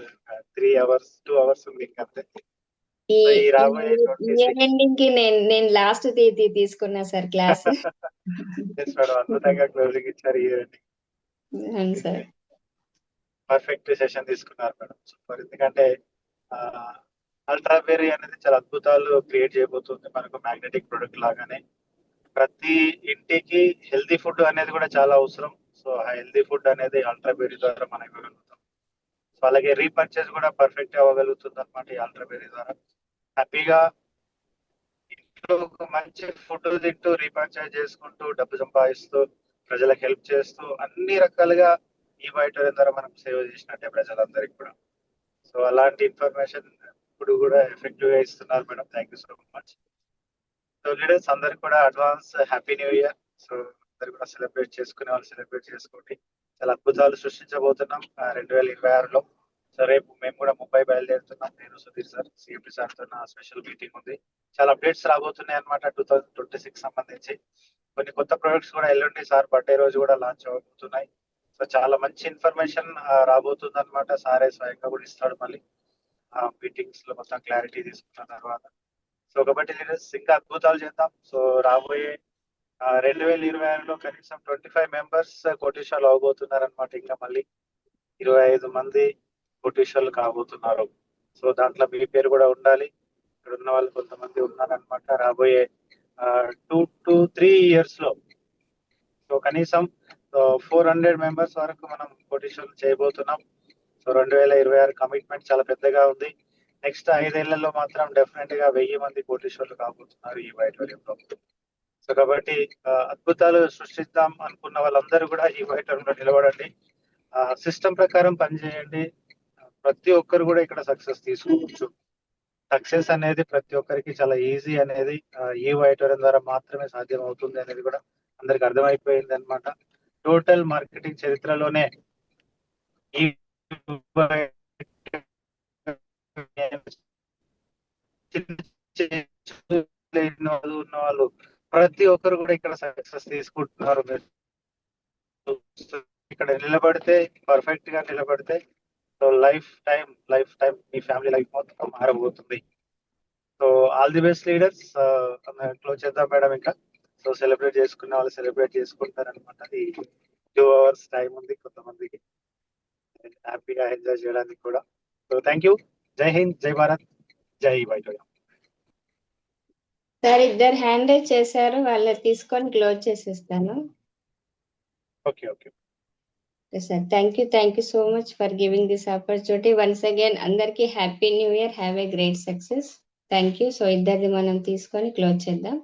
2 hours ఉంది ఇంకా అంతే. ఇయర్ ఎండింగ్ కి నేను లాస్ట్ తీసుకున్నా సార్ క్లాస్. అద్భుతంగా క్లోజింగ్ ఇచ్చారు year ending. Sir perfect session తీసుకున్నారు మేడం, సూపర్. ఎందుకంటే అల్ట్రాబెర్రీ అనేది చాలా అద్భుతాలు క్రియేట్ చేయబోతుంది మనకు, మ్యాగ్నెటిక్ ప్రొడక్ట్ లాగానే. ప్రతి ఇంటికి హెల్తీ ఫుడ్ అనేది కూడా చాలా అవసరం. సో ఆ హెల్తీ ఫుడ్ అనేది అల్ట్రాబెర్రీ ద్వారా మనం ఇవ్వగలుగుతాం. సో అలాగే రీపర్చేజ్ కూడా పర్ఫెక్ట్ అవ్వగలుగుతుంది అనమాట ఈ అల్ట్రాబెర్రీ ద్వారా. హ్యాపీగా ఇంట్లో ఒక మంచి ఫుడ్ తింటూ రీపర్చేజ్ చేసుకుంటూ డబ్బు సంపాదిస్తూ ప్రజలకు హెల్ప్ చేస్తూ అన్ని రకాలుగా ఈ వైటోరియన్ ద్వారా మనం సేవ్ చేసినట్టే ప్రజలందరికీ కూడా. సో అలాంటి ఇన్ఫర్మేషన్ ఇప్పుడు కూడా ఎఫెక్టివ్ గా ఇస్తున్నారు madam. Thank you so much. So leaders అందరికి కూడా advance happy new year. So అందరు కూడా సెలబ్రేట్ చేసుకునే వాళ్ళు సెలబ్రేట్ చేసుకోండి. చాలా అద్భుతాలు సృష్టించబోతున్నాం 2026లో. సో రేపు మేము కూడా ముంబై బయలుదేరుతున్నాం, నేను సుధీర్ సార్, సిఎండి సార్తో నా స్పెషల్ మీటింగ్ ఉంది. చాలా అప్డేట్స్ రాబోతున్నాయి అనమాట 2026 సంబంధించి. కొన్ని కొత్త ప్రొడక్ట్స్ కూడా ఎల్లుండి సార్ బర్త్డే రోజు కూడా లాంచ్ అవబోతున్నాయి. సో చాలా మంచి ఇన్ఫర్మేషన్ రాబోతుంది అనమాట. సారే స్వయంగా కూడా ఇస్తాడు మళ్ళీ మీటింగ్స్ లో మొత్తం క్లారిటీ తీసుకున్న తర్వాత. సో కాబట్టి లీడర్స్ ఇంకా అద్భుతాలు చేద్దాం. సో రాబోయే 2026లో కనీసం 25 members కోటీశ్వర్లు అవబోతున్నారు అనమాట. ఇంకా మళ్ళీ 25 మంది కోటీశ్వర్లు కాబోతున్నారు. సో దాంట్లో మీ పేరు కూడా ఉండాలి. ఇక్కడ ఉన్న వాళ్ళు కొంతమంది ఉన్నారనమాట. రాబోయే 2 to 3 years లో సో కనీసం 400 మెంబర్స్ వరకు మనం కోటీశ్వర్లు చేయబోతున్నాం. సో 2026 కమిట్మెంట్ చాలా పెద్దగా ఉంది. నెక్స్ట్ 5 ఏళ్లలో మాత్రం డెఫినెట్ గా 1000 మంది కోటీశ్వర్లు కాబోతున్నారు ఈ వైటోరియంలో. సో కాబట్టి అద్భుతాలు సృష్టిద్దాం అనుకున్న వాళ్ళందరూ కూడా ఈ వైటోరియంలో నిలబడండి. సిస్టమ్ ప్రకారం పనిచేయండి. ప్రతి ఒక్కరు కూడా ఇక్కడ సక్సెస్ తీసుకోవచ్చు. సక్సెస్ అనేది ప్రతి ఒక్కరికి చాలా ఈజీ అనేది ఈ వైటోరియం ద్వారా మాత్రమే సాధ్యం అవుతుంది అనేది కూడా అందరికి అర్థమైపోయింది అనమాట. టోటల్ మార్కెటింగ్ చరిత్రలోనే ఈ ఉన్న వాళ్ళు ప్రతి ఒక్కరు కూడా ఇక్కడ సక్సెస్ తీసుకుంటున్నారు. ఇక్కడ నిలబడితే పర్ఫెక్ట్ గా నిలబడితే సో లైఫ్ టైం మీ ఫ్యామిలీ లైఫ్ మొత్తం మారబోతుంది. So all the best leaders. Close చేద్దాం మేడం. ఇంకా సో సెలబ్రేట్ చేసుకునే వాళ్ళు సెలబ్రేట్ చేసుకుంటారు అనమాట. ఈ 2 hours టైం ఉంది కొంతమందికి హ్యాపీగా ఎంజాయ్ చేయడానికి కూడా. So thank you. జై హింద్, జై భారత్, జై వైటోరియం. సార్ ఇద్దరు హ్యాండ్ రైజ్ చేశారు, వాళ్ళని తీసుకొని క్లోజ్ చేసేస్తాను. Okay okay sir thank you so much for giving this opportunity once again. అందరికీ happy new year, have a great success. Thank you. So ఇద్దరిది మనం తీసుకొని క్లోజ్ చేద్దాం.